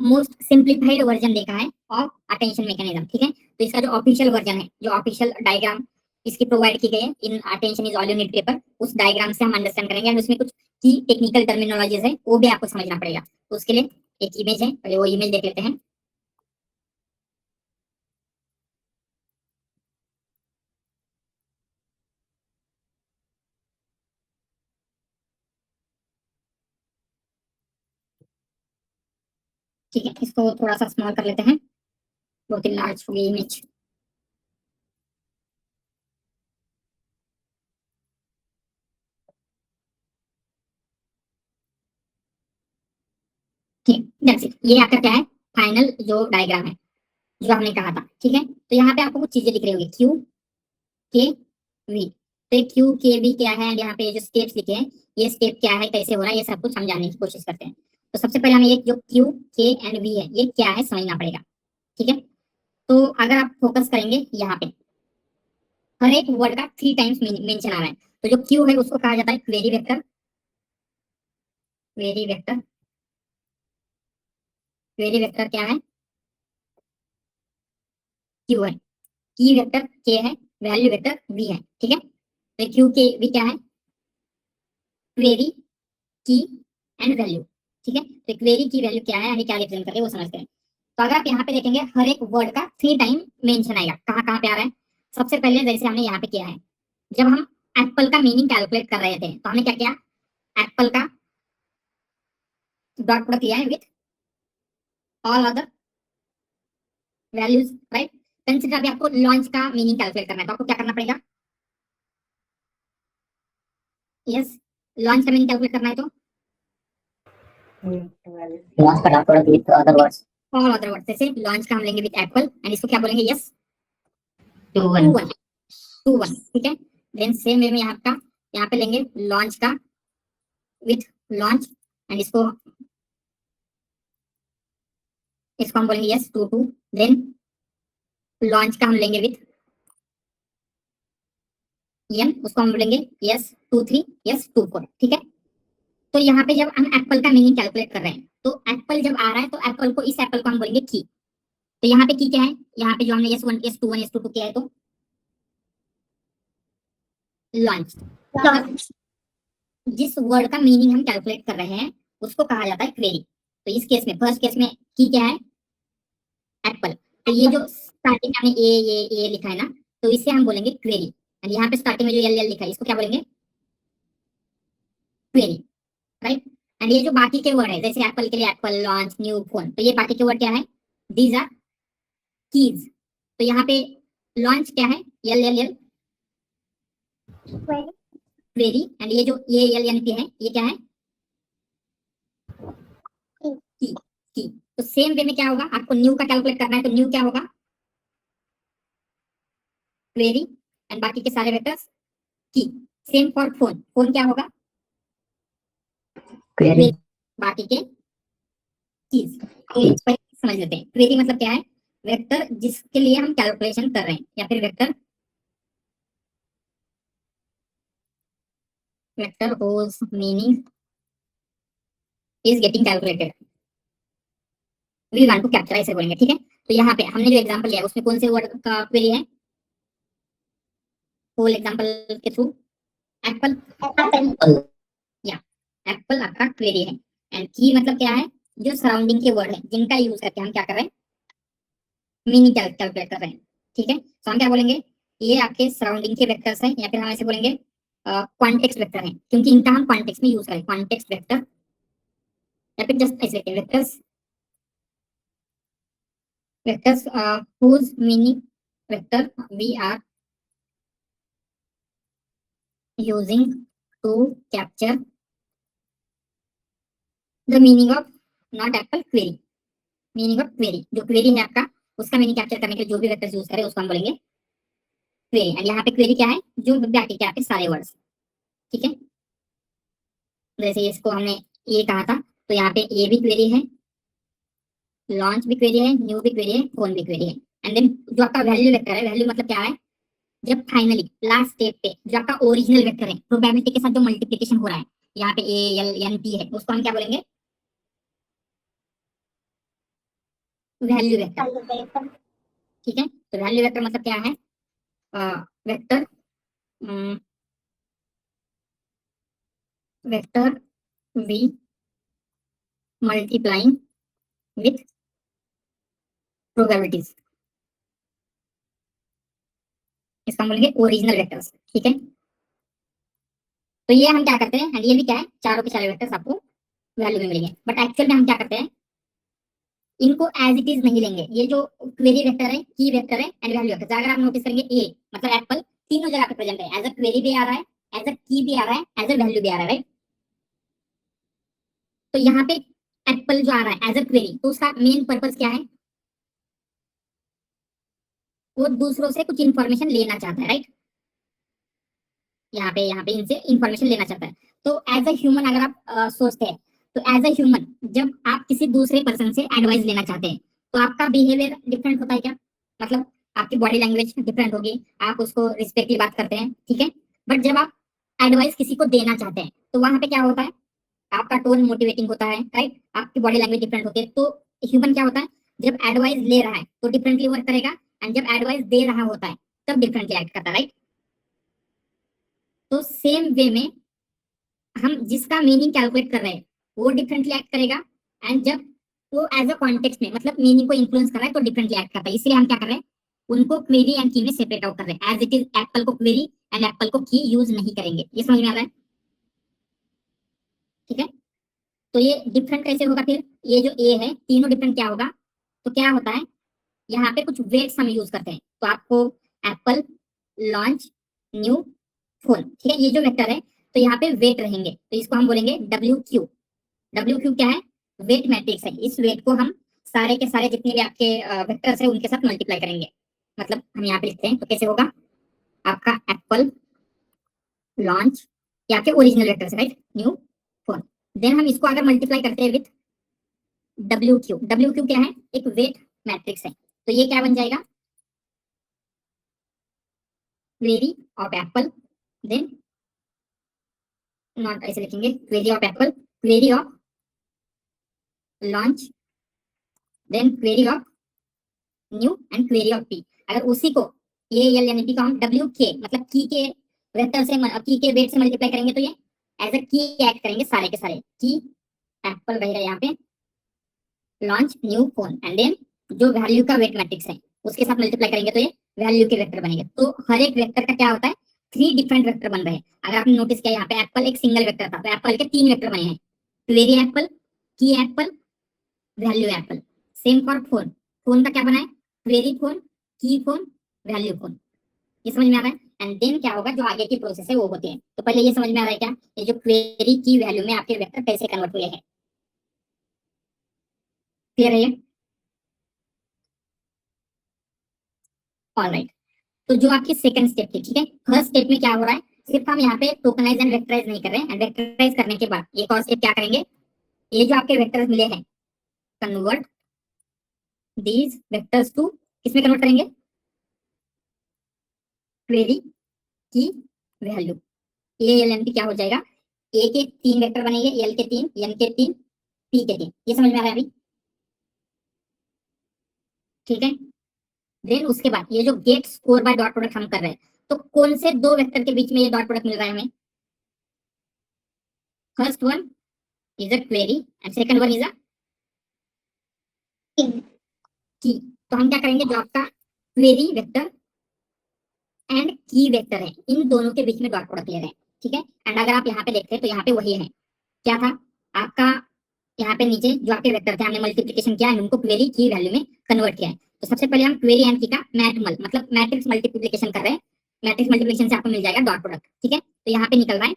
मोस्ट सिंप्लीफाइड वर्जन देखा है ऑफ अटेंशन मैकेनिज्म, ठीक है। तो इसका जो ऑफिशियल वर्जन है, जो ऑफिशियल डायग्राम इसकी प्रोवाइड की गई है in attention is all you need paper, उस डायग्राम से हम अंडरस्टैंड करेंगे एंड उसमें कुछ की टेक्निकल टर्मिनोलॉजीज है वो भी आपको समझना पड़ेगा। तो उसके लिए एक इमेज है, पहले वो इमेज देख लेते हैं। ठीक है, इसको थोड़ा सा स्मॉल कर लेते हैं, बहुत ही लार्ज हो गई इमेज। ठीक, दैट्स इट। ये आपका क्या है, फाइनल जो डायग्राम है जो हमने कहा था, ठीक है। तो यहाँ पे आपको कुछ चीजें दिख रही होंगी, क्यू के वी। तो क्यू के वी क्या है, यहाँ पे जो स्टेप्स लिखे हैं, ये स्टेप क्या है, कैसे हो रहा है, ये सब कुछ हम जानने की कोशिश करते हैं। तो सबसे पहले हमें ये जो क्यू के एंड वी है ये क्या है समझना पड़ेगा, ठीक है। तो अगर आप फोकस करेंगे यहाँ पे, हर एक वर्ड का 3 टाइम्स मेंशन आ रहा है। तो जो क्यू है उसको कहा जाता है query vector, query vector, query vector क्या है, क्यू है, की वेक्टर के है, वैल्यू वेक्टर वी है, ठीक है। तो क्यू के वी क्या है, क्वेरी की एंड वैल्यू, ठीक है। तो क्वेरी की वैल्यू क्या है, यानी क्या रिप्रेजेंट कर रहे हैं वो समझते हैं। तो अगर आप यहाँ पे देखेंगे हर एक वर्ड का 3 टाइम मेंशन आएगा, कहाँ कहाँ पे आ रहा है। सबसे पहले जैसे हमने यहाँ पे किया है, जब हम एप्पल का मीनिंग कैलकुलेट कर रहे थे तो हमने क्या किया, एप्पल का डॉट प्रोडक्ट लिया है with all other values, right. Consider अभी आपको लॉन्च का मीनिंग कैलकुलेट करना है तो आपको क्या करना पड़ेगा, यस, लॉन्च का मीनिंग कैलकुलेट करना है तो Launch का dot product with other words. All other word, जैसे लॉन्च का हम लेंगे विथ एप्पल एंड इसको क्या बोलेंगे, यस 2 2 1. 1 2 1, ठीक है। देन सेम वे में यहाँ पे लेंगे लॉन्च का विथ लॉन्च एंड इसको हम बोलेंगे यस 2 2। देन लॉन्च का हम लेंगे विथ एन, उसको हम बोलेंगे यस 2 3 यस 2 4, ठीक है। तो यहाँ पे जब हम एप्पल का मीनिंग कैलकुलेट कर रहे हैं तो एप्पल जब आ रहा है तो एप्पल को, इस एप्पल को हम बोलेंगे की। तो यहाँ पे की क्या है, यहाँ पे जो हमने यस 1 यस 2 1 यस 2 2 किया है तो लॉन्च। जिस वर्ड का मीनिंग हम कैलकुलेट कर रहे हैं उसको कहा जाता है क्वेरी। तो इस केस में, फर्स्ट केस में की क्या है, एप्पल। तो ये जो स्टार्टिंग में ये लिखा है ना, तो इसे हम बोलेंगे क्वेरी। एंड यहाँ पे स्टार्टिंग में जो एल लिखा है इसको क्या बोलेंगे, क्वेरी, राइट। एंड ये जो बाकी के वर्ड है, जैसे एप्पल के लिए एप्पल, लॉन्च, न्यू, फोन, तो ये बाकी के वर्ड क्या है, दीज आर कीज। तो यहाँ पे लॉन्च क्या है, L L L query, and ये जो ये एल एन पी है ये क्या है, की। तो सेम वे में क्या होगा, आपको न्यू का कैलकुलेट करना है तो न्यू क्या होगा, क्वेरी एंड बाकी के सारे वेक्टर्स की। सेम फॉर फोन, फोन क्या होगा, Query. बाकी के कीज। समझ लेते हैं, क्वेरी मतलब क्या है, वेक्टर जिसके लिए हम कैलकुलेशन कर रहे हैं, या फिर vector whose meaning is getting calculated we want to capture, ऐसे बोलेंगे, ठीक है। तो यहाँ पे हमने जो एग्जांपल लिया उसमें कौन से वर्ड का क्वेरी है, होल एग्जांपल के थ्रू एप्पल, या एप्पल आपका क्वेरी है। एंड की मतलब क्या है, जो सराउंडिंग के वर्ड है जिनका यूज करके हम क्या कर रहे हैं, मीनिंग कैलकुलेट कर रहे हैं। ठीक है, तो हम क्या बोलेंगे, ये आपके सराउंडिंग के वेक्टर्स हैं, या फिर हम ऐसे बोलेंगे क्वांटेक्स्ट वेक्टर हैं, क्योंकि इनका हम कॉन्टेक्स्ट में यूज करें, कॉन्टेक्स्ट वेक्टर, या फिर जस्ट ऐसे vectors, vectors whose meaning vector we are using to capture the meaning of not apple query, meaning of query, जो क्वेरी है आपका उसका मीनिंग कैप्चर करने के लिए जो भी वेक्टर्स यूज करें उसको हम बोलेंगे क्वेरी। एंड यहाँ पे क्वेरी क्या है, जो ब्रैकेट के आपके सारे वर्ड्स। ठीक है, जैसे इसको हमने ये कहा था, तो यहाँ पे ए भी क्वेरी है, लॉन्च भी क्वेरी है, न्यू भी क्वेरी है, फोन भी क्वेरी है। एंड देन जो आपका वैल्यू वेक्टर है, वैल्यू मतलब क्या है, जब फाइनली लास्ट स्टेप पे जो आपका ओरिजिनल वेक्टर है, प्रोबेबिलिटी के साथ जो मल्टीप्लिकेशन हो रहा है, यहाँ पे ए एल एन पी है, उसको हम क्या बोलेंगे, वैल्यू वेक्टर। ठीक है, तो वैल्यू वेक्टर मतलब क्या है, vector vector we multiplying with probabilities, इसका हम बोलेंगे ओरिजिनल वेक्टर्स। ठीक है, तो ये हम क्या करते हैं, एंड ये भी क्या है, चारों के चारों वेक्टर्स आपको वैल्यू में मिलेंगे, बट एक्चुअल में हम क्या करते हैं, इनको एज इट इज नहीं लेंगे। ये जो क्वेरी वेक्टर है, की वेक्टर है एंड वैल्यू वेक्टर, अगर आप नोटिस करेंगे ए मतलब एप्पल तीनों जगह पे प्रेजेंट है, एज अ क्वेरी भी आ रहा है, एज अ की भी आ रहा है, एज अ वैल्यू भी आ रहा है, राइट। तो यहाँ पे एप्पल जो आ रहा है एज अ क्वेरी, तो उसका मेन पर्पस क्या है, वो दूसरों से कुछ इंफॉर्मेशन लेना चाहता है, राइट। यहाँ पे इनसे इंफॉर्मेशन लेना चाहता है। तो एज अ ह्यूमन अगर आप सोचते हैं, तो एज अ ह्यूमन जब आप किसी दूसरे पर्सन से एडवाइस लेना चाहते हैं, तो आपका बिहेवियर डिफरेंट होता है क्या, मतलब आपकी बॉडी लैंग्वेज डिफरेंट होगी, आप उसको रिस्पेक्टली बात करते हैं। ठीक है, बट जब आप एडवाइस किसी को देना चाहते हैं, तो वहां पे क्या होता है, आपका टोन मोटिवेटिंग होता है, राइट, आपकी बॉडी लैंग्वेज डिफरेंट होती है। तो ह्यूमन क्या होता है, जब एडवाइस ले रहा है तो डिफरेंटली वर्क करेगा, एंड जब एडवाइस दे रहा होता है तब डिफरेंटली एक्ट करता है, राइट। तो सेम वे में हम जिसका मीनिंग कैलकुलेट कर रहे हैं वो डिफरेंटली एक्ट करेगा, एंड जब वो एज अ कॉन्टेक्स्ट में मतलब मीनिंग को इन्फ्लुएंस कर रहा है तो डिफरेंटली एक्ट करता है। इसलिए हम क्या कर रहे हैं, उनको क्वेरी एंड की में सेपरेट आउट कर रहे हैं, एज इट इज एप्पल को क्वेरी एंड एप्पल को की यूज नहीं करेंगे। ये समझ में आ रहा है, ठीक है। तो ये डिफरेंट कैसे होगा, फिर ये जो ए है तीनों डिफरेंट क्या होगा, तो क्या होता है, यहाँ पे कुछ वेट्स हम यूज करते हैं, तो आपको एप्पल, लॉन्च, न्यू, फोन, ठीक है, ये जो वेक्टर है तो यहाँ पे वेट रहेंगे, तो इसको हम बोलेंगे डब्ल्यू क्यू। डब्ल्यू क्यू क्या है, वेट मैट्रिक्स है। इस वेट को हम सारे के सारे जितने भी आपके वेक्टर्स है उनके साथ मल्टीप्लाई करेंगे। मतलब हम यहाँ पे लिखते हैं तो कैसे होगा, आपका एप्पल, लॉन्च, ये आपके ओरिजिनल वेक्टर्स है, राइट, न्यू, फोन। देन हम इसको अगर मल्टीप्लाई करते हैं with W Q, W Q क्या है, एक वेट मैट्रिक्स है, तो ये क्या बन जाएगा, query of Apple, then not ऐसे लिखेंगे, query of Apple, query of launch, then query of new and query of P. अगर उसी को ए एल यानी पी को हम डब्ल्यू के मतलब की के वेक्टर से की के वेट से मल्टीप्लाई करेंगे, तो ये एज अ की ऐड करेंगे सारे के सारे, की एप्पल रहेगा यहाँ पे, launch, new, phone, and then जो वैल्यू का वेट मैट्रिक्स है उसके साथ मल्टीप्लाई करेंगे तो ये वैल्यू के वेक्टर बनेंगे। तो हर एक वेक्टर का क्या होता है, 3 डिफरेंट वेक्टर बन रहे हैं। अगर आपने नोटिस किया यहाँ पे एप्पल एक सिंगल वेक्टर था, तो एप्पल के 3 वेक्टर बने हैं, क्वेरी एप्पल, की Apple, value Apple. Same for phone, phone का क्या बना है, क्वेरी फोन, की फोन, वैल्यू फोन। ये समझ में आ रहा है, एंड देन क्या होगा, जो आगे की प्रोसेस है वो होती है। तो पहले ये समझ में आ रहा है क्या, ये जो क्वेरी की वैल्यू में आपके वेक्टर कैसे कन्वर्ट हुए हैं, क्लियर है ये, ऑलराइट। तो जो आपकी सेकंड स्टेप थी, ठीक है, फर्स्ट स्टेप में क्या हो रहा है, सिर्फ हम यहाँ पे टोकनाइज एंड वेक्टराइज नहीं कर रहे हैं, एंड वेक्टराइज करने के बाद एक और स्टेप क्या करेंगे, ये जो आपके वेक्टर्स मिले हैं, कन्वर्ट दीज वेक्टर्स टू, किसमें कन्वर्ट करेंगे, क्वेरी की value. A L N P क्या हो जाएगा, ए के 3 वेक्टर बनेंगे, एल के 3, एन के 3, पी के 3। ये समझ में आ रहा है अभी, ठीक है। देन उसके बाद ये जो get score by dot product हम कर रहे हैं, तो कौन से 2 वेक्टर के बीच में ये डॉट प्रोडक्ट मिल रहा है हमें, first one is a query and second one is a की। तो हम क्या करेंगे, जो आपका क्वेरी वेक्टर एंड की वेक्टर है, इन दोनों के बीच में डॉट प्रोडक्ट ले रहे हैं, ठीक है। एंड अगर आप यहाँ पे देखते हैं तो यहाँ पे वही है, क्या था आपका, यहाँ पे नीचे जो आपके वेक्टर थे हमने मल्टीप्लिकेशन किया है, उनको क्वेरी की वैल्यू में कन्वर्ट किया है। तो सबसे पहले हम क्वेरी एंड की का मैटमल मतलब मैट्रिक्स मल्टीप्लिकेशन कर रहे हैं। मैट्रिक्स मल्टीप्लिकेशन से आपको मिल जाएगा डॉट प्रोडक्ट, ठीक है। तो यहाँ पे निकल रहा है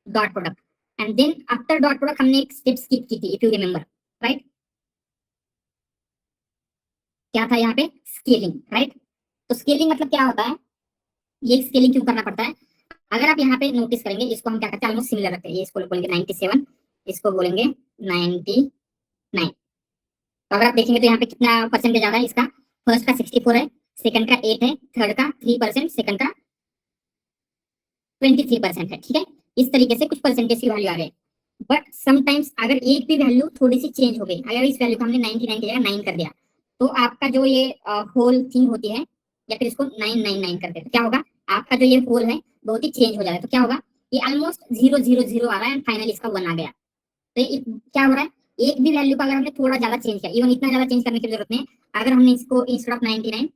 dot product and then after dot product हमने एक स्टेप स्किप की थी, इफ यू रिमेंबर, राइट। क्या था यहाँ पे, स्केलिंग, राइट। तो स्केलिंग मतलब क्या होता है, ये स्केलिंग क्यों करना पड़ता है, अगर आप यहाँ पे नोटिस करेंगे, इसको हम क्या करते हैं, ऑलमोस्ट सिमिलर रखते हैं, ये इसको बोलेंगे 97, इसको बोलेंगे 99। तो अगर आप देखेंगे तो यहाँ पे कितना परसेंटेज आ रहा है इसका, फर्स्ट का 64 है, सेकंड का 8 है, थर्ड का 3%, सेकंड का 23% है, ठीक है। इस तरीके से कुछ परसेंटेज की वैल्यू आ गई। बट समटाइम्स अगर एक भी वैल्यू थोड़ी सी चेंज हो गई, अगर इस वैल्यू को हमने 99 की जगह 9 कर दिया, तो आपका जो ये होल थिंग होती है, या फिर इसको 999 कर दे, तो क्या होगा, आपका जो ये होल है बहुत ही चेंज हो जाएगा। तो क्या होगा, ये ऑलमोस्ट 000 आ रहा है एंड फाइनली इसका 1 आ गया। तो ये क्या हो रहा है, एक भी वैल्यू को अगर हमने थोड़ा ज्यादा चेंज किया, इवन इतना ज्यादा चेंज करने की जरूरत नहीं है, अगर हमने इसको इंस्टेड ऑफ 99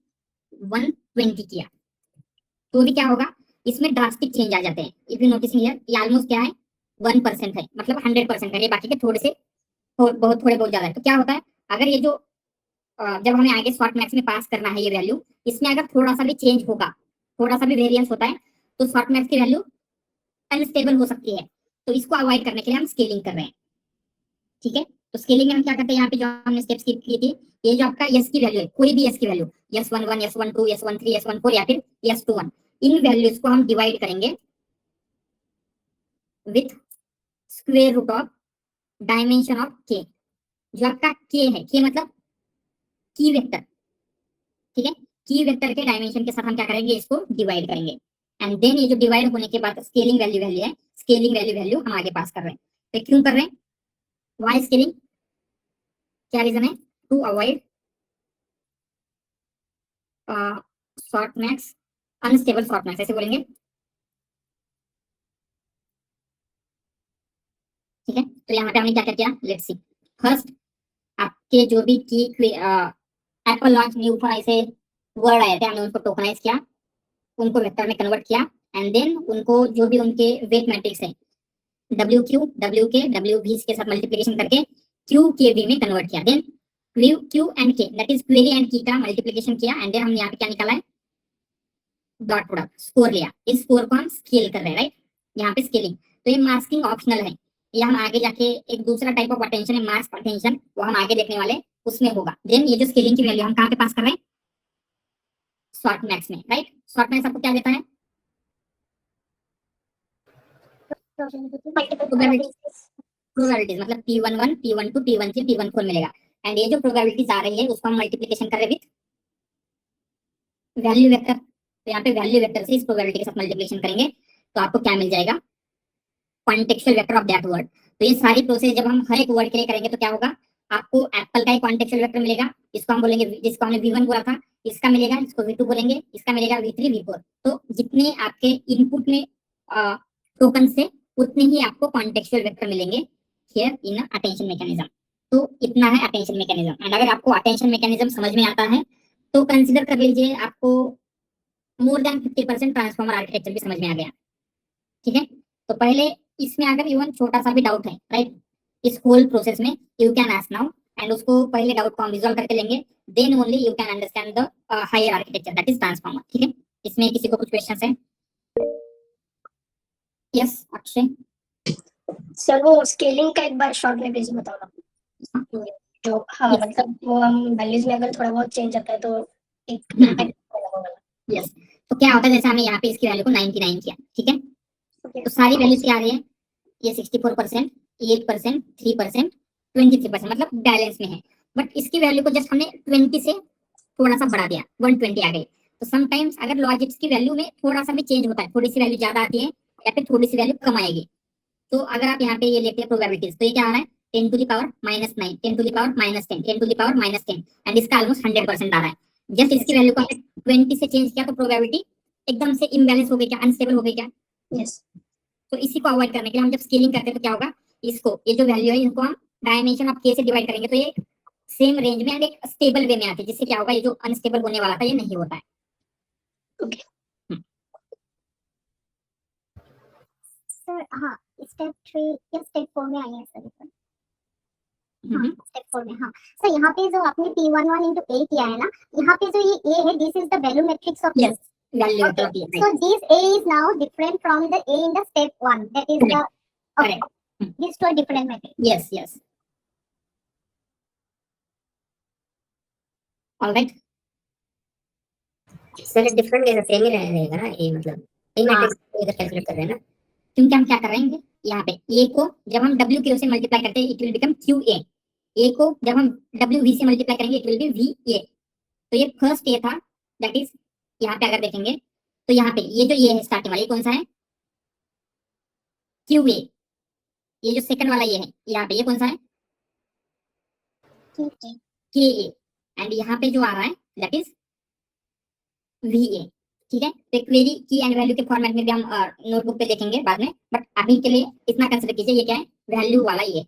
120 किया, तो भी क्या होगा, इसमें ड्रास्टिक चेंज आ जाते हैं। इफ यू नोटिस हियर, ये ऑलमोस्ट क्या है, 1% है, मतलब 100% है, ये बाकी के थोड़े से बहुत थोड़े बहुत ज्यादा है। तो क्या होता है, अगर ये जो जब हमें आगे शॉर्ट मैक्स में पास करना है ये वैल्यू, इसमें अगर थोड़ा सा भी चेंज होगा, थोड़ा सा भी वेरिएंस होता है, तो शॉर्ट मैक्स की वैल्यू अनस्टेबल हो सकती है। तो इसको अवॉइड करने के लिए हम स्केलिंग कर रहे हैं, ठीक है। तो स्केलिंग में हम क्या करते हैं, यहाँ पे जो हमने स्टेप्स की थी, ये जो आपका यस की वैल्यू है, कोई भी यस की value, S11, S12, S13, S14 या फिर S21, इन वैल्यूज को हम डिवाइड करेंगे with square root of dimension of K. जो आपका के है, के मतलब की वेक्टर, ठीक है। की वेक्टर के डायमेंशन के साथ हम क्या करेंगे, इसको डिवाइड करेंगे एंड देन ये जो डिवाइड होने के बाद स्केलिंग वैल्यू है, स्केलिंग वैल्यू हम आगे पास कर रहे हैं। तो क्यों कर रहे हैं, वाई स्केलिंग, क्या रीजन है, to avoid softmax, unstable softmax, ऐसे बोलेंगे, ठीक है। तो यहाँ पे हमने क्या किया, लेट्स सी, फर्स्ट आपके जो भी की एप्पल लॉन्च न्यू फोन ऐसे वर्ड आए थे, हमने उनको टोकनाइज किया, उनको वेक्टर में कन्वर्ट किया एंड देन उनको जो भी उनके वेट मैट्रिक्स है डब्ल्यू के साथ मल्टीप्लिकेशन करके क्यू के वी में कन्वर्ट किया, देन क्यू एंड के दैट इज क्वेरी एंड की का मल्टीप्लिकेशन किया एंड देन हमने यहाँ पे क्या निकाला है, डॉट प्रोडक्ट, स्कोर लिया। इस स्कोर को हम स्केल कर रहे हैं, राइट, यहाँ पे स्केलिंग। तो ये मास्किंग ऑप्शनल है, ये हम आगे जाके एक दूसरा टाइप ऑफ अटेंशन है, मास्क अटेंशन, वो हम आगे देखने वाले उसमें होगा। देन ये जो स्केलिंग की वैल्यू हम कहाँ पे पास कर रहे हैं, शॉर्ट मैक्स में, राइट। शॉर्ट मैक्स आपको क्या देता है, प्रोबेबिलिटीज, मतलब P11, P12, P13, P14 मिलेगा एंड ये जो प्रोबेबिलिटीज आ रही है उसको हम मल्टीप्लिकेशन कर रहे हैं विथ वैल्यू वेक्टर। तो यहाँ पे वैल्यू वेक्टर से इस प्रोबेबिलिटी के साथ मल्टीप्लिकेशन करेंगे तो आपको क्या मिल जाएगा, contextual vector of that word. तो ये सारी प्रोसेस जब हम हर एक वर्ड के लिए करेंगे तो क्या होगा, आपको एप्पल का एक कॉन्टेक्चुअल वेक्टर मिलेगा, इसको हम बोलेंगे, जिसको हमने V1 बोला था इसका मिलेगा, इसको V2 बोलेंगे, इसका मिलेगा V3, V4। तो जितने आपके इनपुट में टोकन से उतने ही आपको कॉन्टेक्चुअल वेक्टर मिलेंगे हियर इन अटेंशन मैकेनिज्म। तो इतना है अटेंशन मैकेनिज्म एंड अगर आपको अटेंशन मैकेनिज्म समझ में आता है तो कंसिडर कर लीजिए आपको मोर देन 50% ट्रांसफॉर्मर आर्किटेक्चर भी समझ में आ गया, ठीक है। तो पहले इसमें अगर इवन छोटा सा भी डाउट है, राइट, इस होल प्रोसेस में you can ask now and उसको पहले डाउट को हम रिजॉल्व करके लेंगे, then only you can understand the higher architecture that is transformer, ठीक है। इसमें किसी को कुछ क्वेश्चंस है, यस अक्षय। सर वो स्केलिंग का एक बार शॉर्ट में प्लीज बताओ ना, जो हाँ मतलब वो हम वैल्यूज में अगर थोड़ा बहुत चेंज आता है तो एक इम्पैक्ट होगा। यस, तो क्या होता है, जैसे हमने यहाँ पे इसकी वैल्यू को 99 किया, ठीक है, तो सारी वैल्यूज क्या आ रही है, ये 64%, 8%, 3%, 23%, मतलब बैलेंस में है। बट इसकी वैल्यू को जस्ट हमने 20 से थोड़ा सा बढ़ा दिया, 120 आ गई। तो समटाइम्स अगर लॉजिक्स की वैल्यू में थोड़ा सा भी चेंज होता है, थोड़ी सी वैल्यू ज्यादा आती है या फिर थोड़ी सी वैल्यू कम आएगी, तो अगर आप यहाँ पे ये लेते हैं प्रोबेबिलिटीज, तो ये क्या आ रहा है, 10 to the power -9, 10 to the power -10, 10 to the power -10 and इसका ऑलमोस्ट 100% आ रहा है। जस्ट इसकी वैल्यू को 20 से चेंज किया तो प्रोबेबिलिटी एकदम से इम्बैलेंस हो गई क्या, अनस्टेबल हो गई क्या, यस तो इसी को अवॉइड करने के लिए हम जब स्केलिंग करते हैं तो क्या होगा, इसको, ये जो वैल्यू है इनको हम डायमेंशन ऑफ के से डिवाइड करेंगे तो ये सेम रेंज में एंड एक स्टेबल वे में आती है, जिससे क्या होगा ये जो अनस्टेबल होने वाला था ये नहीं होता है। सर हाँ, स्टेप 3 या स्टेप 4 में आई है सर। हाँ, स्टेप 4 में। हाँ सर, यहाँ पे जो आपने P11 into A किया है ना, यहाँ पे जो ये A है, this is the value matrix of Yes, value Okay. Of ये, So this A is now different from the A in the step 1. That is the okay. Correct. These two are different matrix. Yes yes, alright. Sir different है, same ही रहेगा ना ये, मतलब ये हाँ। Matrix इधर calculate कर रहे हैं ना। क्योंकि हम क्या कर रहे हैं यहाँ पे ए को जब हम डब्ल्यू क्यू से मल्टीप्लाई करते हैं it will become Q A को जब हम डब्ल्यू वी से मल्टीप्लाई करेंगे it will be V A. तो ये फर्स्ट ए था, दैट इज यहाँ पे अगर देखेंगे तो यहाँ पे ये जो ये है स्टार्टिंग वाला, ये कौन सा है, क्यू ए। ये जो सेकंड वाला ये है यहाँ पे, ये कौन सा है, Okay. के ए। एंड यहाँ पे जो आ रहा है दैट इज वी ए। ठीक है, तो क्वेरी की एंड वैल्यू के फॉर्मेट में भी हम नोटबुक पे देखेंगे बाद में, बट अभी के लिए इतना कंसिडर कीजिए ये क्या है, वैल्यू वाला ये है।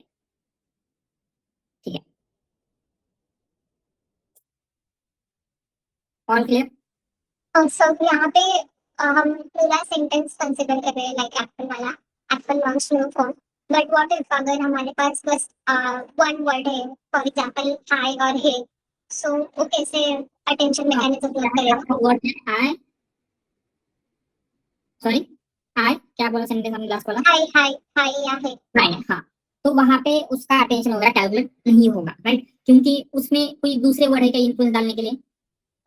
ठीक है, ऑल क्लियर। So यहाँ पे हम पूरा सेंटेंस कंसिडर कर रहे हैं, लाइक एप्पल वाला, Apple launch new phone. But what if अगर हमारे पास बस वन वर्ड है, फॉर एग्जांपल हाय और हे, सो वो कैसे अटेंशन मैकेनिज्म वर्क करेगा? वर्ड है आई, सॉरी आई क्या बोला सेंटेंस हमने लास्ट वाला, हाय हाय हाय या हे। राइट। हाँ, तो वहां पे उसका अटेंशन वगैरह कैलकुलेट नहीं होगा, राइट, क्योंकि उसमें कोई दूसरे वर्ड है क्या इन्फ्लुएंस डालने के लिए,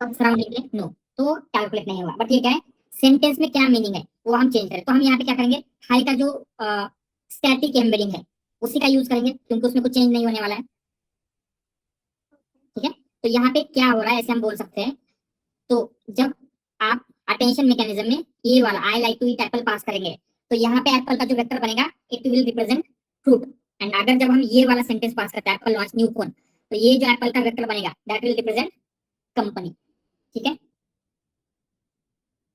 सराउंडिंग के, नो, तो कैलकुलेट नहीं होगा। बट ये क्या है, सेंटेंस में क्या मीनिंग है वो हम चेंज करें, तो हम यहाँ पे क्या करेंगे, हाई का जो स्टैटिक एम्बेडिंग है उसी का यूज करेंगे, क्योंकि उसमें कुछ चेंज नहीं होने वाला है। ठीक है, तो यहाँ पे क्या हो रहा है ऐसे हम बोल सकते हैं, तो जब आप अटेंशन मैकेनिज्म में ये वाला I like to eat apple pass करेंगे तो यहाँ पे एप्पल का जो वेक्टर बनेगा it will represent fruit. And अगर जब हम ये वाला सेंटेंस पास करते हैं एप्पल लॉन्च न्यू फोन, तो ये जो एप्पल का वेक्टर बनेगा दैट विल रिप्रेजेंट कंपनी। ठीक है,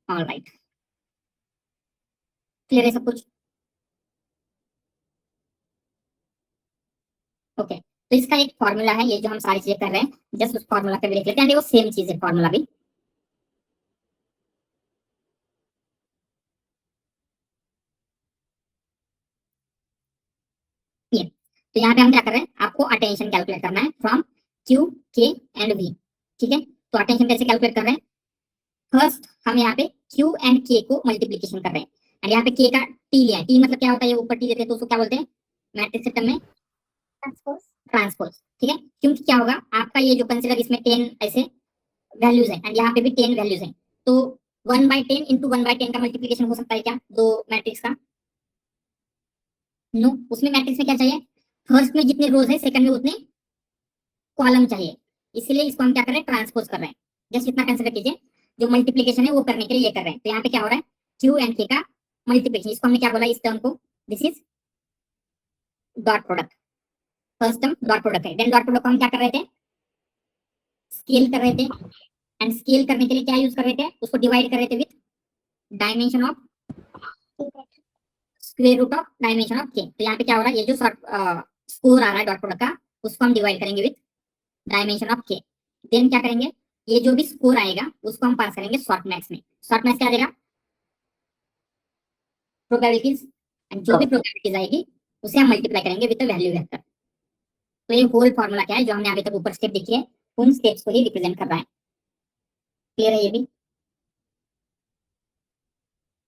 ऑलराइट, क्लियर है सब कुछ? ओके, तो इसका एक फॉर्मूला है, ये जो हम सारी चीजें कर रहे हैं जस्ट उस फॉर्मूला का भी देख लेते हैं, वो सेम चीज है फॉर्मूला भी। ये तो यहाँ पे हम क्या कर रहे हैं, आपको अटेंशन कैलकुलेट करना है फ्रॉम क्यू के एंड वी। ठीक है, तो अटेंशन कैसे कैलकुलेट कर रहे हैं, फर्स्ट हम यहाँ पे क्यू एंड के को मल्टीप्लीकेशन कर रहे हैं, एंड यहाँ पे के का टी लिया है, टी मतलब क्या होता है, ये ऊपर टी देते हैं तो उसको क्या बोलते हैं मैट्रिक्स सिस्टम में, ट्रांसपोज। ट्रांसपोज। ठीक है, क्योंकि क्या होगा आपका ये जो कंसिडर इसमें 10 ऐसे वैल्यूज है एंड यहाँ पे भी 10 वैल्यूज है, तो 1/10 इंटू 1/10 का मल्टीप्लीकेशन हो सकता है क्या दो मैट्रिक्स का, नो, उसमें मैट्रिक्स में क्या चाहिए, फर्स्ट में जितने रोज है सेकंड में उतने कॉलम चाहिए, इसीलिए इसको हम क्या कर रहे हैं, ट्रांसपोज कर रहे हैं। जस्ट इतना कंसिडर कीजिए, जो मल्टीप्लीकेशन है वो करने के लिए ये कर रहे हैं। तो यहाँ पे क्या हो रहा है, क्यू एंड के का मल्टीप्लीकेशन, इसको हमने क्या बोला इस टर्म को, this is dot product, first term dot product है। देन डॉट प्रोडक्ट को हम क्या कर रहे थे, स्केल कर रहे थे, एंड स्केल करने के लिए क्या यूज कर रहे थे, उसको डिवाइड कर रहे थे with dimension of square root of dimension of K. तो यहाँ पे क्या हो रहा है, ये जो स्कोर आ रहा है डॉट प्रोडक्ट का उसको हम डिवाइड करेंगे विद डायमेंशन ऑफ के। देन क्या करेंगे, ये जो भी स्कोर आएगा उसको हम पास करेंगे शॉर्ट मैक्स में। शॉर्ट मैक्स क्या देगा, प्रोबेबिलिटीज, एंड जो भी प्रोबेबिलिटीज आएगी उसे हम मल्टीप्लाई करेंगे विद द वैल्यू वेक्टर। तो ये होल फॉर्मूला क्या है जो हमने अभी तक ऊपर स्टेप देखी है उन स्टेप्स को ही रिप्रेजेंट कर रहा है। क्लियर है ये भी?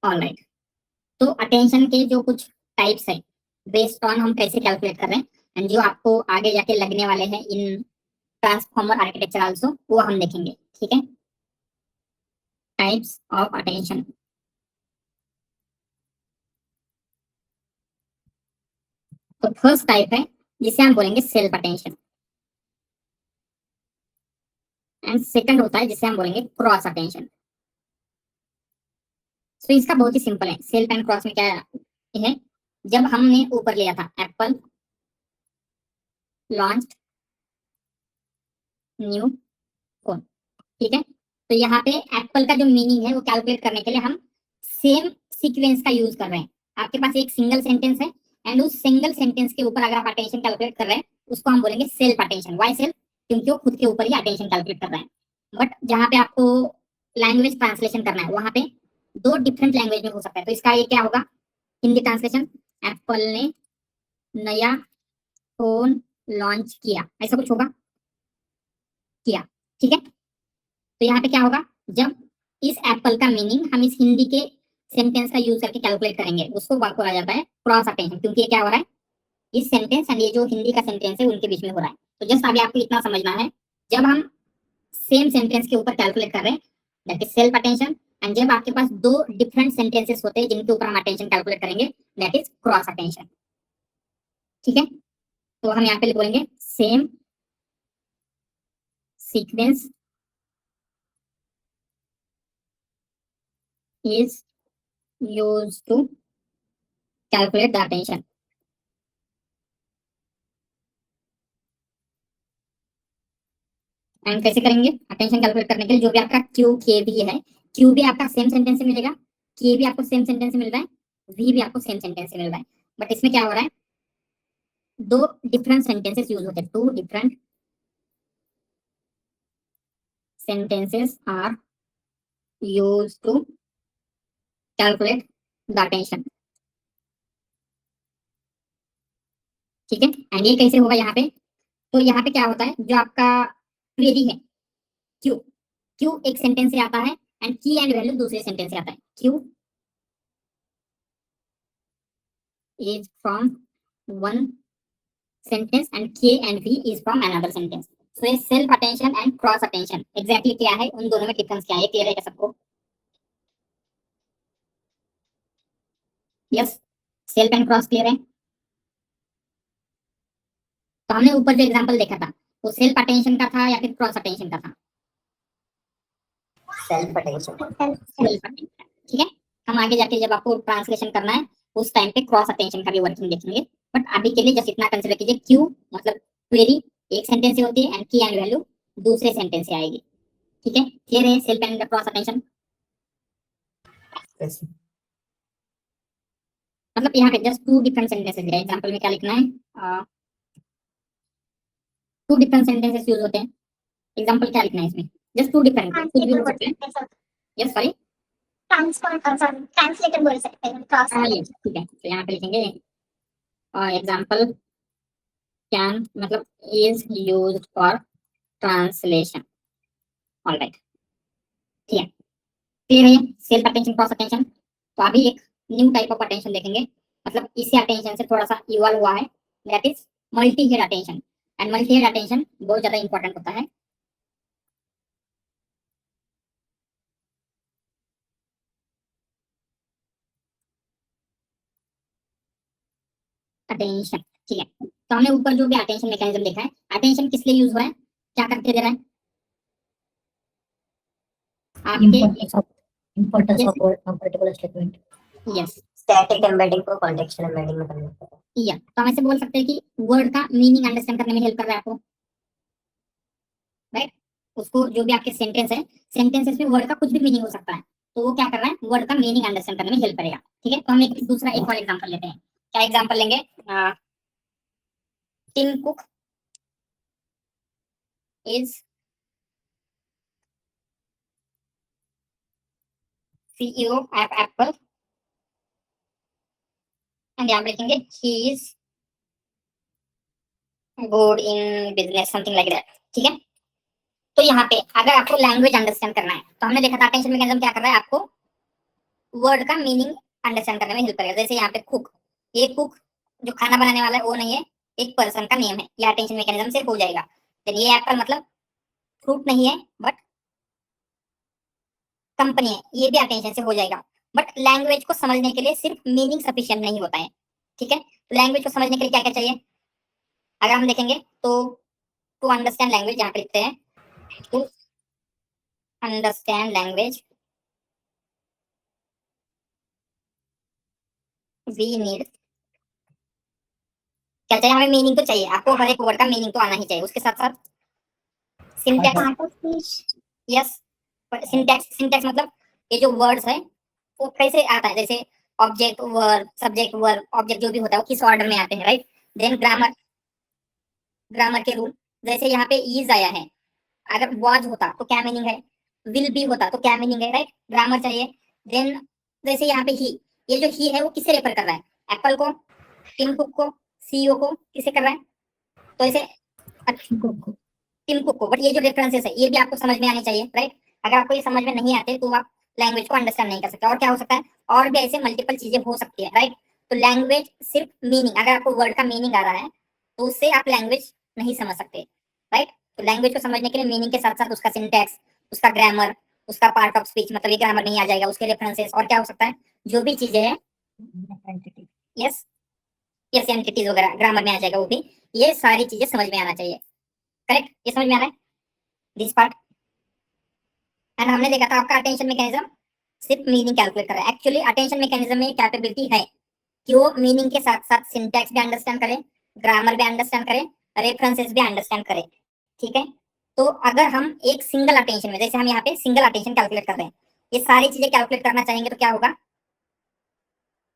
ऑलराइट, तो अटेंशन के जो कुछ टाइप्स है बेस्ड ऑन हम कैसे कैलकुलेट कर रहे हैं एंड जो आपको आगे जाके लगने वाले हैं इन ट्रांसफॉर्मर आर्किटेक्चर आल्सो, वो हम देखेंगे। ठीक है, टाइप्स ऑफ अटेंशन। तो फर्स्ट टाइप है जिसे हम बोलेंगे सेल्फ अटेंशन, एंड सेकंड होता है जिसे हम बोलेंगे क्रॉस अटेंशन। तो इसका बहुत ही सिंपल है, सेल्फ एंड क्रॉस में क्या है, जब हमने ऊपर लिया था एप्पल लॉन्च्ड न्यू फोन, ठीक है, तो यहाँ पे एप्पल का जो मीनिंग है वो कैलकुलेट करने के लिए हम सेम सीक्वेंस का यूज कर रहे हैं। आपके पास एक सिंगल सेंटेंस है एंड उस सिंगल सेंटेंस के ऊपर अगर आप अटेंशन कैलकुलेट कर रहे हैं उसको हम बोलेंगे सेल्फ अटेंशन। Y self? क्योंकि वो खुद के ऊपर ही अटेंशन कैलकुलेट कर रहे हैं। बट जहाँ पे आपको लैंग्वेज ट्रांसलेशन करना है वहां पे दो डिफरेंट लैंग्वेज में हो सकता है। तो इसका ये क्या होगा, हिंदी ट्रांसलेशन, एप्पल ने नया फोन लॉन्च किया, ऐसा कुछ होगा, किया। ठीक है, तो यहाँ पे क्या होगा, जब इस एप्पल का मीनिंग हम इस हिंदी के सेंटेंस का यूज करके कैलकुलेट करेंगे उसको बोला जाता है क्रॉस अटेंशन। क्योंकि ये क्या हो रहा है, इस सेंटेंस एंड ये जो हिंदी का सेंटेंस है उनके बीच में हो रहा है। तो जस्ट अभी आपको इतना समझना है, जब हम सेम सेंटेंस के ऊपर कैलकुलेट कर रहे हैं that is self attention, and जब आपके पास दो डिफरेंट सेंटेंसेस होते हैं जिनके ऊपर हम अटेंशन कैलकुलेट करेंगे दैट इज क्रॉस अटेंशन। ठीक है, तो हम यहाँ पे बोलेंगे same sequence is used to calculate the attention। And कैसे करेंगे अटेंशन कैलकुलेट करने के लिए, जो भी आपका क्यू के भी है, क्यू भी आपका सेम सेंटेंस से मिलेगा, के भी आपको सेम सेंटेंस से मिल रहा है, वी भी आपको सेम सेंटेंस से मिल रहा है। बट इसमें क्या हो रहा है, दो डिफरेंट सेंटेंसेस यूज होते हैं, two different sentences are use to calculate the attention. ठीक है, एंड ये कैसे होगा यहाँ पे, तो यहाँ पे क्या होता है, जो आपका क्वेरी है क्यू, क्यू एक सेंटेंस से आता है एंड की एंड वैल्यू दूसरे सेंटेंस से आता है। Q is from one sentence and K and V is from another sentence. So ये self attention and cross attention exactly क्या है, उन दोनों में डिफरेंस क्या है, क्लियर है क्या सबको? Yes, self and cross clear है। तो हमने ऊपर जो एग्जांपल देखा था वो सेल्फ अटेंशन का था या फिर क्रॉस अटेंशन का था? Self attention. Self attention. ठीक है, हम आगे जाके जब आपको ट्रांसलेशन करना है उस टाइम पे क्रॉस अटेंशन का भी वर्किंग देखेंगे। बट अभी के लिए जस्ट इतना कंसीडर कीजिए, क्यू मतलब क्वेरी एक सेंटेंस से होती है एंड की एंड वैल्यू दूसरे सेंटेंस से आएगी। ठीक है, क्लियर है सेल्फ एंड क्रॉस अटेंशन? मतलब यहाँ पे जस्ट टू डिफरेंट सेंटेंसेस दिया है, एग्जांपल में क्या लिखना है, टू डिफरेंट सेंटेंसेस यूज होते हैं। एग्जांपल क्या लिखना है इसमें, जस्ट टू डिफरेंट, कुछ भी हो सकते हैं। यस सॉरी, ट्रांसलेटर बोल सकते हैं क्रॉस। ठीक है, तो यहाँ पे लिखेंगे एग्जांपल कैन मतलब is used for translation. Alright, ठीक है, क्लियर है सेल्फ अटेंशन क्रॉस अटेंशन। तो अभी एक न्यू टाइप ऑफ अटेंशन देखेंगे, मतलब इसी अटेंशन से थोड़ा सा इवॉल्व हुआ है, that is multi head attention. And multi head attention बहुत ज्यादा इंपॉर्टेंट होता है। अटेंशन, ठीक है, तो हमने ऊपर जो भी अटेंशन मैकेनिज्म देखा है, अटेंशन किस लिए यूज हुआ है, क्या करके दे रहा है आपके? Importance of word from particular statement. Yes, Static embedding को contextual embedding में convert करता है। या तो हम ऐसे बोल सकते हैं कि वर्ड का मीनिंग अंडरस्टैंड करने में हेल्प कर रहा है आपको, राइट? उसको जो भी आपके सेंटेंस है, सेंटेंसेस में वर्ड का कुछ भी मीनिंग हो सकता है, तो वो क्या कर रहा है, वर्ड का मीनिंग अंडरस्टैंड करने में हेल्प करेगा। ठीक है, तो हम एक दूसरा एक और एग्जांपल लेते हैं। क्या एग्जांपल लेंगे, Tim Cook is CEO of Apple and यहाँ पे लिखेंगे he is good in business, something like that। ठीक है, तो यहाँ पे अगर आपको लैंग्वेज अंडरस्टैंड करना है तो हमने देखा था अटेंशन मैकेनिज्म क्या कर रहा है, आपको वर्ड का मीनिंग अंडरस्टैंड करने में हेल्प करेगा। जैसे यहाँ पे कुक, ये कुक जो खाना बनाने वाला है वो नहीं है, एक पर्सन का नेम है, ये अटेंशन मैकेनिज्म से हो जाएगा। तो ये एप्पल मतलब फ्रूट नहीं है बट कंपनी है, ये भी अटेंशन से हो जाएगा। बट लैंग्वेज को समझने के लिए सिर्फ मीनिंग सफिशिएंट नहीं होता है। ठीक है, तो लैंग्वेज को समझने के लिए क्या क्या चाहिए, अगर हम देखेंगे तो टू अंडरस्टैंड लैंग्वेज, यहाँ पे लिखते हैं to understand language we need, क्या चाहिए हमें, मीनिंग तो चाहिए, आपको हर एक वर्ड का मीनिंग तो आना ही चाहिए, उसके साथ साथ सिंटैक्स। यस, सिंटैक्स, सिंटैक्स मतलब ये जो वर्ड्स है वो कैसे आता है, जैसे object verb subject verb object जो भी होता है वो किस ऑर्डर में आते हैं, राइट। देन ग्रामर, ग्रामर के रूल, जैसे यहाँ पे इज आया है, अगर वाज होता तो क्या मीनिंग है, विल बी होता तो क्या मीनिंग है, राइट। ग्रामर चाहिए। देन जैसे यहाँ पे ही, ये जो ही है वो किसे रेफर कर रहा है, एप्पल को, टिम कुक को, सीईओ को, किसे कर रहा है, तो ऐसे टिम कुक को। बट ये जो रेफरेंसेस है ये भी आपको समझ में आने चाहिए, राइट। अगर आपको ये समझ में नहीं आते तो आप लैंग्वेज को अंडरस्टैंड नहीं कर सकते। और क्या हो सकता है, और भी ऐसे मल्टीपल चीजें हो सकती है, राइट। तो लैंग्वेज सिर्फ मीनिंग, अगर आपको वर्ड का मीनिंग आ रहा है तो उससे आप लैंग्वेज नहीं समझ सकते, राइट। तो लैंग्वेज को समझने के लिए मीनिंग के साथ साथ उसका सिंटैक्स, उसका ग्रामर, उसका पार्ट ऑफ स्पीच, मतलब ये ग्रामर नहीं आ जाएगा, उसके रेफरेंसेस और क्या हो सकता है, जो भी चीजें हैं, एंटिटी। यस यस एंटिटीज वगैरह ग्रामर में आ जाएगा वो भी। ये सारी चीजें समझ में आना चाहिए, करेक्ट। ये समझ में आ रहा है दिस पार्ट। एंड हमने देखा था आपका अटेंशन मैकेनिज्म सिर्फ मीनिंग कैलकुलेट कर रहा है। एक्चुअली अटेंशन मैकेनिज्म में कैपेबिलिटी है कि वो मीनिंग के साथ साथ सिंटैक्स भी अंडरस्टैंड करे, ग्रामर भी अंडरस्टैंड करे, रेफरेंसेस भी अंडरस्टैंड करे, ठीक है। तो अगर हम एक सिंगल अटेंशन में, जैसे हम यहाँ पे सिंगल अटेंशन कैलकुलेट कर रहे हैं, ये सारी चीजें कैलकुलेट करना चाहेंगे तो क्या होगा,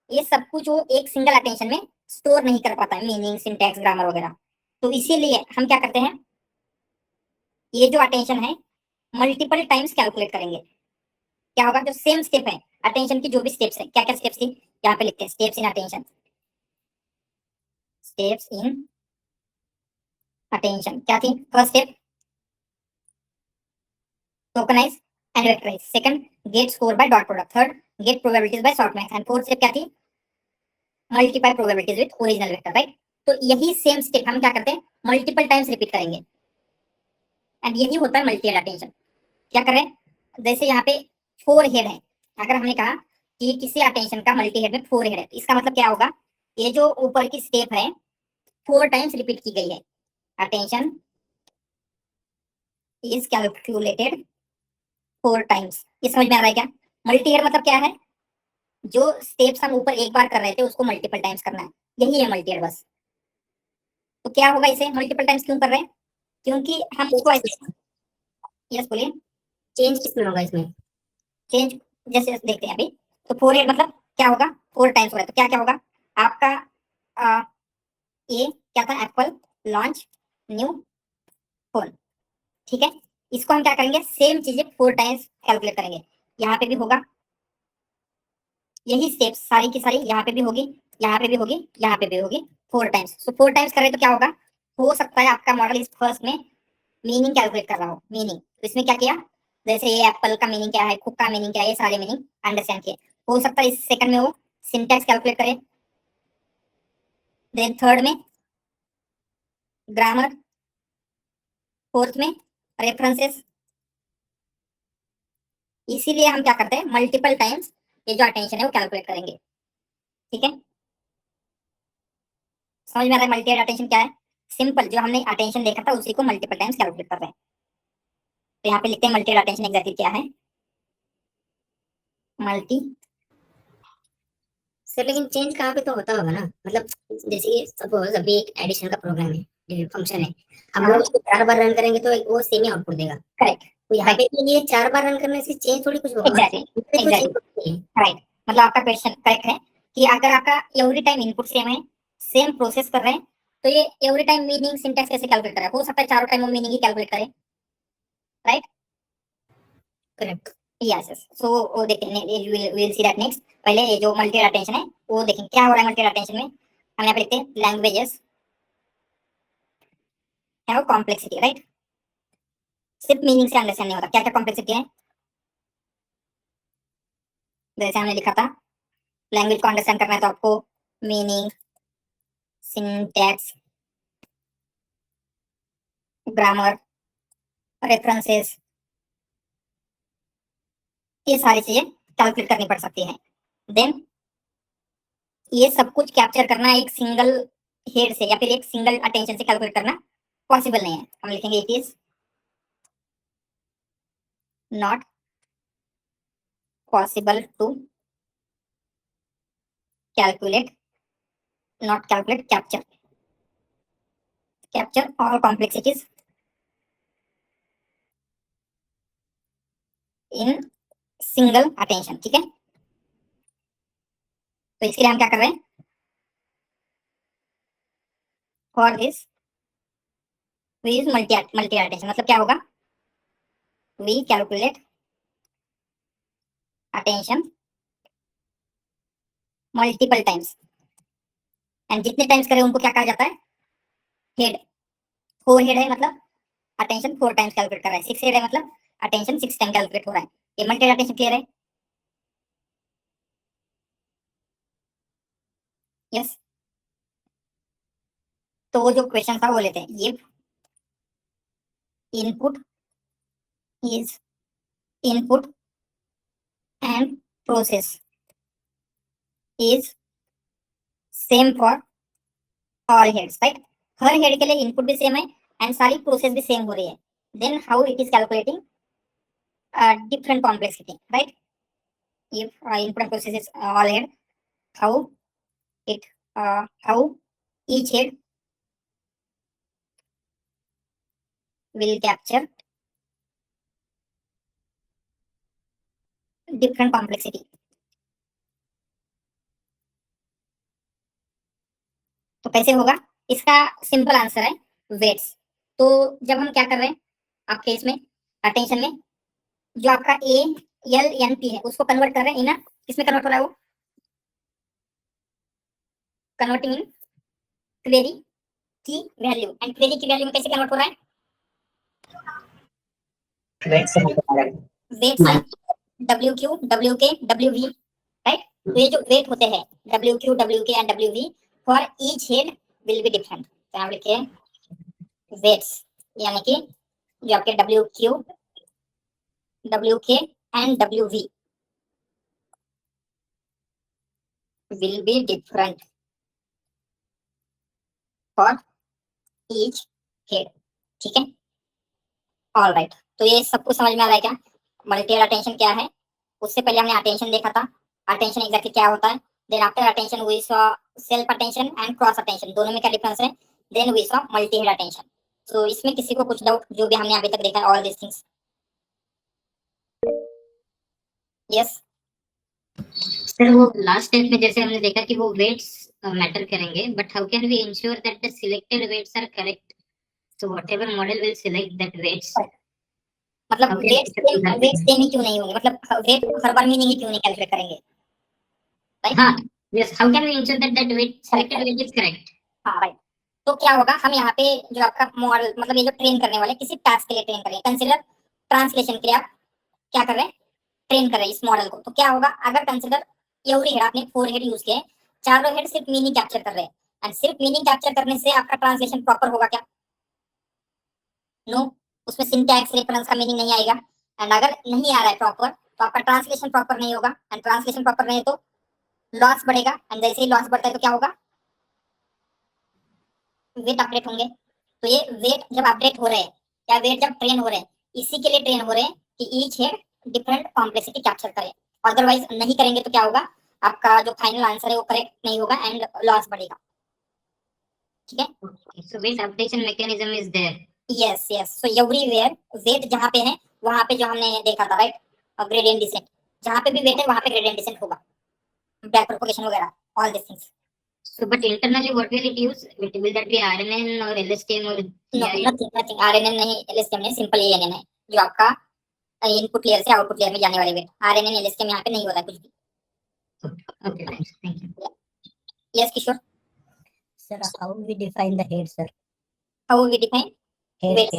ये सब कुछ वो एक सिंगल अटेंशन में स्टोर नहीं कर पाता है, मीनिंग सिंटैक्स ग्रामर वगैरह। तो इसीलिए हम क्या करते हैं, ये जो अटेंशन है मल्टीपल टाइम्स कैलकुलेट करेंगे। क्या होगा, जो सेम स्टेप है अटेंशन की, जो भी स्टेप्स है, क्या क्या स्टेप्स थी यहाँ पे लिखते हैं, steps in attention, steps in attention क्या थी, first step tokenize and vectorize, second get score by dot product, third get probabilities by softmax, and fourth step क्या थी, multiply probabilities with original vector, right. तो यही same step हम क्या करते हैं, मल्टीपल टाइम्स रिपीट करेंगे, एंड यही होता है मल्टी हेड अटेंशन। क्या कर रहे हैं, जैसे यहाँ पे 4 हेड है, अगर हमने कहा कि किसी अटेंशन का मल्टी हेड में 4 हेड है, तो इसका मतलब क्या होगा, ये जो ऊपर की स्टेप है 4 टाइम्स रिपीट की गई है, अटेंशन इज कैलकुलेटेड 4 टाइम्स। ये समझ में आ रहा है क्या, मल्टी हेड मतलब क्या है, जो स्टेप्स हम ऊपर एक बार कर रहे थे उसको मल्टीपल टाइम्स करना है, यही है मल्टी हेड बस। तो क्या होगा, इसे मल्टीपल टाइम्स क्यों कर रहे हैं, क्योंकि हम इसको ऐसे, यस बोलिए, चेंज किसमें होगा इसमें? चेंज जैसे देखते हैं अभी। तो 4 हेड मतलब क्या होगा, 4 टाइम्स हो रहा है, तो क्या क्या होगा आपका, आ, ये क्या था, एप्पल लॉन्च न्यू फोन, ठीक है। इसको हम क्या करेंगे, सेम चीजें 4 टाइम्स कैलकुलेट करेंगे, यहाँ पे भी होगा, यही स्टेप्स सारी की सारी यहाँ पे भी होगी, यहाँ पे भी होगी, यहाँ पे भी होगी, 4 टाइम्स। सो 4 टाइम्स करें तो क्या होगा, हो सकता है आपका मॉडल इस फर्स्ट में मीनिंग कैलकुलेट कर रहा हो, मीनिंग, तो इसमें क्या किया, जैसे ये एप्पल का मीनिंग क्या है, कुक का मीनिंग क्या है, ये सारे मीनिंग अंडरस्टैंड किए। हो सकता है इस सेकंड में वो सिंटैक्स कैलकुलेट करे, देन थर्ड में ग्रामर, फोर्थ में रेफरेंसेस। इसीलिए हम क्या करते हैं, मल्टीपल टाइम्स ये जो अटेंशन है वो कैलकुलेट करेंगे, ठीक है। समझ में आ रहा है मल्टी अटेंशन क्या है, सिंपल जो हमने अटेंशन देखा था उसी को मल्टीपल टाइम्स कैलकुलेट कर रहे हैं। तो यहाँ पे लिखते हैं मल्टी अटेंशन एग्जैक्टली क्या है, मल्टी, सर लेकिन चेंज कहाँ पे तो होता होगा ना, मतलब जैसे सपोज अभी एक एडिशन का प्रोग्राम है, फंक्शन है, अब हाँ। हम उसको 4 बार रन करेंगे तो वो सेम ही आउटपुट देगा। करेक्ट, तो यहाँ पे भी ये 4 बार रन करने से चेंज थोड़ी कुछ होगा, एग्जैक्टली इसमें तो एग्जैक्टली, चेंज होती है। राइट। मतलब आपका क्वेश्चन करेक्ट है कि अगर आपका एवरी टाइम इनपुट सेम है, सेम प्रोसेस कर रहे हैं, तो ये एवरी टाइम मीनिंग सिंटैक्स कैसे कैलकुलेट करें, हो सकता है चारों टाइम वो मीनिंग ही कैलकुलेट करे, राइट। करेक्ट। यस यस, सो वो देखेंगे, विल सी दैट नेक्स्ट। पहले ये जो मल्टी अटेंशन है वो देखेंगे क्या हो रहा है मल्टी अटेंशन में। हम यहाँ पे लिखते हैं लैंग्वेजेस है कॉम्प्लेक्सिटी, राइट। सिर्फ मीनिंग से अंडरस्टैंड नहीं होता, क्या क्या कॉम्प्लेक्सिटी है, जैसे हमने लिखा था लैंग्वेज को अंडरस्टैंड करना है तो आपको मीनिंग, सिंटैक्स, ग्रामर, रेफरेंसेस, ये सारी चीजें कैलकुलेट करनी पड़ सकती है। देन ये सब कुछ कैप्चर करना एक सिंगल हेड से या फिर एक सिंगल अटेंशन से कैलकुलेट करना पॉसिबल नहीं है। हम लिखेंगे it is not possible to calculate, not calculate, capture, capture all complexities in single attention, ठीक है। तो इसके लिए हम क्या कर रहे हैं, for this we use multi attention. मतलब क्या होगा, we calculate attention multiple times, and जितने टाइम्स करें उनको क्या कहा जाता है, हेड। 4 हेड है मतलब अटेंशन 4 टाइम्स कैलकुलेट कर रहा है, 6 हेड है मतलब अटेंशन 6 टाइम कैलकुलेट हो रहा है। ये मल्टी अटेंशन क्लियर है? यस। तो वो जो क्वेश्चन था वो लेते हैं, ये input is input and process is same for all heads, right. Her head के लिए इनपुट भी सेम है एंड सारी प्रोसेस भी सेम हो रही है, then how it is calculating different complexity, right? If input and process is all head, how it how each head will capture different complexity. तो कैसे होगा, इसका सिंपल आंसर है वेट्स। तो जब हम क्या कर रहे हैं आपके इसमें अटेंशन में, जो आपका ए एल एन पी है उसको कन्वर्ट कर रहे हैं इन किसमें कन्वर्ट हो रहा है, वो कन्वर्टिंग इन क्वेरी की वैल्यू, एंड क्वेरी की वैल्यू में कैसे कन्वर्ट हो रहा है, वेट से मल्टीप्लाई वेट से डब्ल्यू क्यू डब्ल्यू के डब्ल्यू वी, राइट। तो ये जो वेट होते हैं डब्ल्यू क्यू डब्ल्यू के and W we for each head will be different. तो यहाँ लिखिए वेट्स, यानी कि जो आपके डब्ल्यू क्यू डब्ल्यू के and W we will be different for each head, ठीक है। ऑल राइट, तो ये सब कुछ समझ में आ रहा है क्या, मल्टी अटेंशन क्या है। उससे पहले हमने अटेंशन देखा था, अटेंशन एग्जैक्टली क्या होता है। Then after attention we saw self attention and cross attention, दोनों में क्या डिफरेंस है। Then we saw multi head attention. तो इसमें किसी को कुछ डाउट, जो भी हमने अभी तक देखा है all this things? Yes. Sir वो लास्ट स्टेप में जैसे हमने देखा कि वो वेट्स मैटर करेंगे, but how can we ensure that the selected weights are correct? So whatever model will select that weights, मतलब हाउ वेट सेम ही क्यों नहीं होंगे, मतलब वेट हर बार मीनिंग ही क्यों नहीं कैलकुलेट करेंगे, राइट। हाँ yes, how can we ensure that that weight selected weight is correct? हाँ राइट। तो क्या होगा, हम यहाँ पे जो आपका मॉडल, मतलब ये जो ट्रेन करने वाले किसी टास्क के लिए ट्रेन करेंगे, कंसीडर ट्रांसलेशन के लिए आप क्या कर रहे हैं, ट्रेन कर रहे हैं इस मॉडल को। तो क्या होगा, अगर कंसीडर एवरी हेड, आपने 4 हेड यूज किए, चारों हेड सिर्फ मीनिंग कैप्चर कर रहे हैं, एंड सिर्फ मीनिंग कैप्चर करने से आपका ट्रांसलेशन प्रॉपर होगा क्या, नो। उसमें सिंटैक्स रेफरेंस का मीनिंग नहीं आएगा, एंड अगर नहीं आ रहा है प्रॉपर तो आपका ट्रांसलेशन प्रॉपर नहीं होगा, एंड ट्रांसलेशन प्रॉपर नहीं है तो लॉस बढ़ेगा, एंड जैसे ही लॉस बढ़ता है तो क्या होगा, वेट अपडेट होंगे। तो ये वेट जब अपडेट हो रहे हैं या वेट जब ट्रेन हो रहे हैं, इसी के लिए ट्रेन हो रहे हैं कि each head different complexity capture करे। अदरवाइज नहीं करेंगे तो क्या होगा, आपका जो फाइनल आंसर है वो करेक्ट नहीं होगा एंड लॉस बढ़ेगा, ठीक है। Okay, so weight updation mechanism is there. Yes yes, so everywhere weight जहाँ पे है वहां पे जो हमने देखा था, राइट, ग्रेडियंट डिसेंट, जहाँ पे भी वेट है वहां पे ग्रेडियंट डिसेंट होगा, बैक प्रोपगेशन वगैरह, all this things. So but internally what will it use? Will that be RNN or LSTM or no GI? Nothing nothing, RNN नहीं, एलएसटीएम नहीं, सिंपल एएनएन है जो आपका इनपुट लेयर से output layer में जाने वाले वेट। आरएनएन एलएसटीएम यहाँ पे नहीं होता कुछ भी। Okay, thanks. Thank you. Yes Kishore, Sir, how we define the head, sir? How we define Head, weight,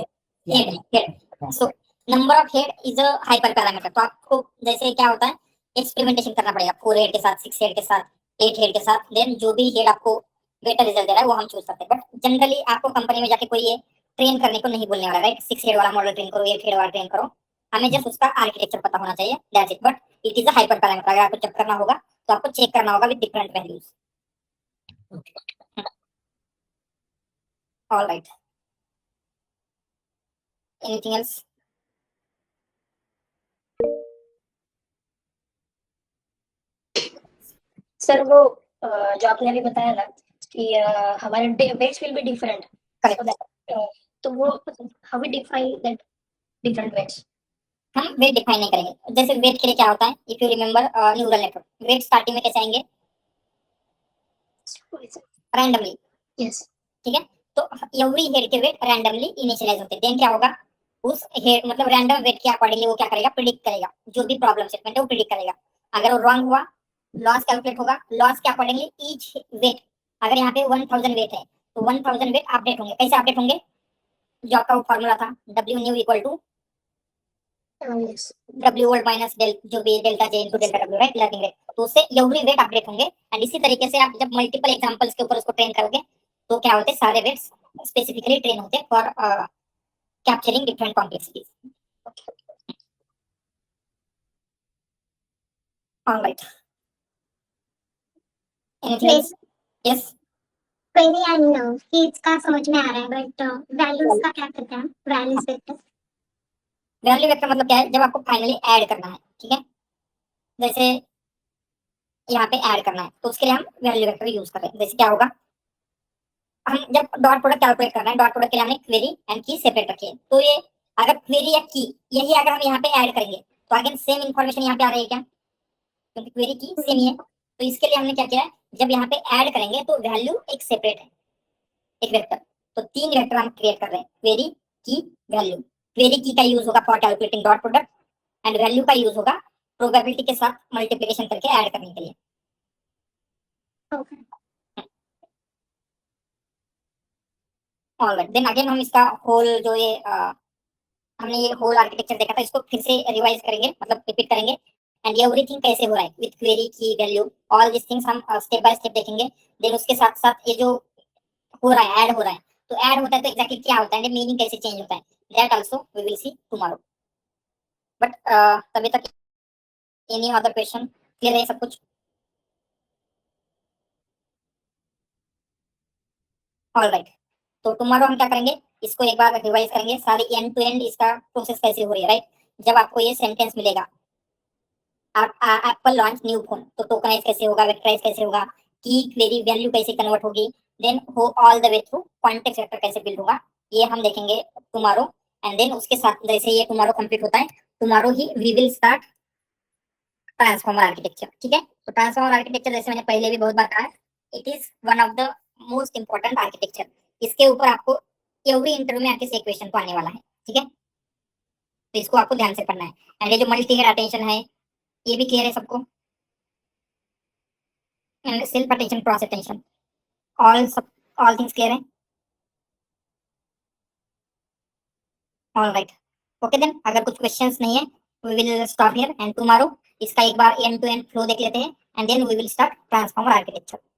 head. Head. So number of head is a hyper parameter. तो आपको जैसे क्या होता है, एक्सपेरिमेंटेशन करना पड़ेगा 4 हेड के साथ, 6 हेड के साथ, 8 हेड के साथ, देन जो भी हेड आपको बेटर रिजल्ट दे रहा है वो हम चूज करते हैं। बट जनरली आपको कंपनी में जाके कोई ये ट्रेन करने को नहीं बोलने वाला, राइट। 6 हेड वाला मॉडल ट्रेन करो, 8 हेड वाला ट्रेन करो, हमें जस्ट उसका आर्किटेक्चर पता होना चाहिए, that's it. But it is a hyper parameter, अगर आपको चेक करना होगा तो आपको चेक करना होगा with different values. All right, anything else? Sir वो जो आपने अभी बताया ना कि हमारे वेट्स विल बी डिफरेंट, तो वो how we define that different weights? हम वेट डिफाइन नहीं करेंगे। जैसे वेट के लिए क्या होता है, if you remember neural network, weight starting में कैसे आएंगे, रैंडमली, यस ठीक है। तो एवरी हेड के वेट रैंडमली इनिशियलाइज होते हैं। देन क्या होगा, उस हेड मतलब रैंडम वेट के अकॉर्डिंगली वो क्या करेगा, प्रिडिक्ट करेगा जो भी प्रॉब्लम स्टेटमेंट है वो प्रिडिक्ट करेगा। अगर वो रॉन्ग हुआ, लॉस कैलकुलेट होगा, लॉस के अकॉर्डिंगली ईच वेट, अगर यहाँ पे 1000 वेट है तो 1000 वेट अपडेट होंगे। कैसे अपडेट होंगे, जो आपका वो फॉर्मूला था W new equal to yes W old minus del जो भी delta J into delta W, right, learning rate, तो उससे एवरी वेट अपडेट होंगे। एंड इसी तरीके से आप जब मल्टीपल एग्जांपल्स के ऊपर उसको ट्रेन करोगे तो क्या होते हैं, सारे वेट्स स्पेसिफिकली ट्रेन होते हैं for capturing different complexities. Alright, anything else? Yes, query and feeds का समझ में आ रहा है, बट वैल्यूज का क्या करते हैं, वैल्यूज वेक्टर? वैल्यू वेक्टर मतलब क्या है, जब आपको फाइनली ऐड करना है, ठीक है, जैसे यहाँ पे ऐड करना है तो उसके लिए हम वैल्यू वेक्टर यूज कर रहे हैं। जैसे क्या होगा, हम जब डॉट प्रोडक्ट कैलकुलेट कर रहे हैं, डॉट प्रोडक्ट के लिए हमने क्वेरी एंड की सेपरेट रखी है, तो ये अगर क्वेरी या की यही अगर हम यहाँ पे ऐड करेंगे तो अगेन सेम इन्फॉर्मेशन यहाँ पे आ रही है क्या, क्योंकि क्वेरी की सेम ही है। तो इसके लिए हमने क्या किया है, जब यहाँ पे ऐड करेंगे तो वैल्यू एक सेपरेट है, एक वेक्टर, तो 3 वेक्टर हम क्रिएट कर रहे हैं, क्वेरी की वैल्यू। क्वेरी की का यूज होगा for calculating dot product and value का यूज होगा प्रोबेबिलिटी के साथ मल्टीप्लिकेशन करके ऐड करने के लिए। ओके, ऑलराइट, देन अगेन हम इसका होल जो ये हमने ये होल आर्किटेक्चर देखा था, इसको फिर से रिवाइज करेंगे, मतलब रिपीट करेंगे। एंड एवरीथिंग कैसे हो रहा है विद क्वेरी की वैल्यू, ऑल दिस थिंग्स हम स्टेप बाय स्टेप देखेंगे। देन उसके साथ साथ ये जो हो रहा है, ऐड हो रहा है, तो ऐड होता है तो एग्जैक्टली क्या होता है, मीनिंग कैसे चेंज होता है, that also we will see tomorrow. But तभी तक एनी अदर क्वेश्चन, क्लियर है सब कुछ? ऑलराइट, तो टुमारो हम क्या करेंगे, इसको एक बार रिवाइज करेंगे, सारी एंड टू एंड इसका प्रोसेस कैसे हो रही है, राइट। जब आपको ये सेंटेंस मिलेगा, एप्पल लॉन्च न्यू फोन, तो टोकनाइज कैसे होगा, वेक्टराइज कैसे होगा, की क्वेरी वैल्यू कैसे कन्वर्ट होगी, देन हो all the way through context vector कैसे बिल्ड होगा, ये हम देखेंगे टुमारो। एंड देन उसके साथ जैसे ये टुमारो कंप्लीट होता है, टुमारो ही we will start transformer architecture, ठीक है। तो ट्रांसफॉर्मर आर्किटेक्चर जैसे मैंने पहले भी बहुत बार कहा है, it is one of the most important architecture. इसके ऊपर आपको एवरी इंटरव्यू में आपके से क्वेश्चन तो आने वाला है, ठीक है, तो इसको आपको ध्यान से पढ़ना है। एंड ये जो मल्टी हेड अटेंशन है, ये भी क्लियर है सबको, and self attention, cross attention, all things clear है? ऑलराइट, ओके देन, अगर कुछ क्वेश्चंस नहीं है we will stop here and tomorrow इसका एक बार एंड टू एंड फ्लो देख लेते हैं and then we will start transformer architecture.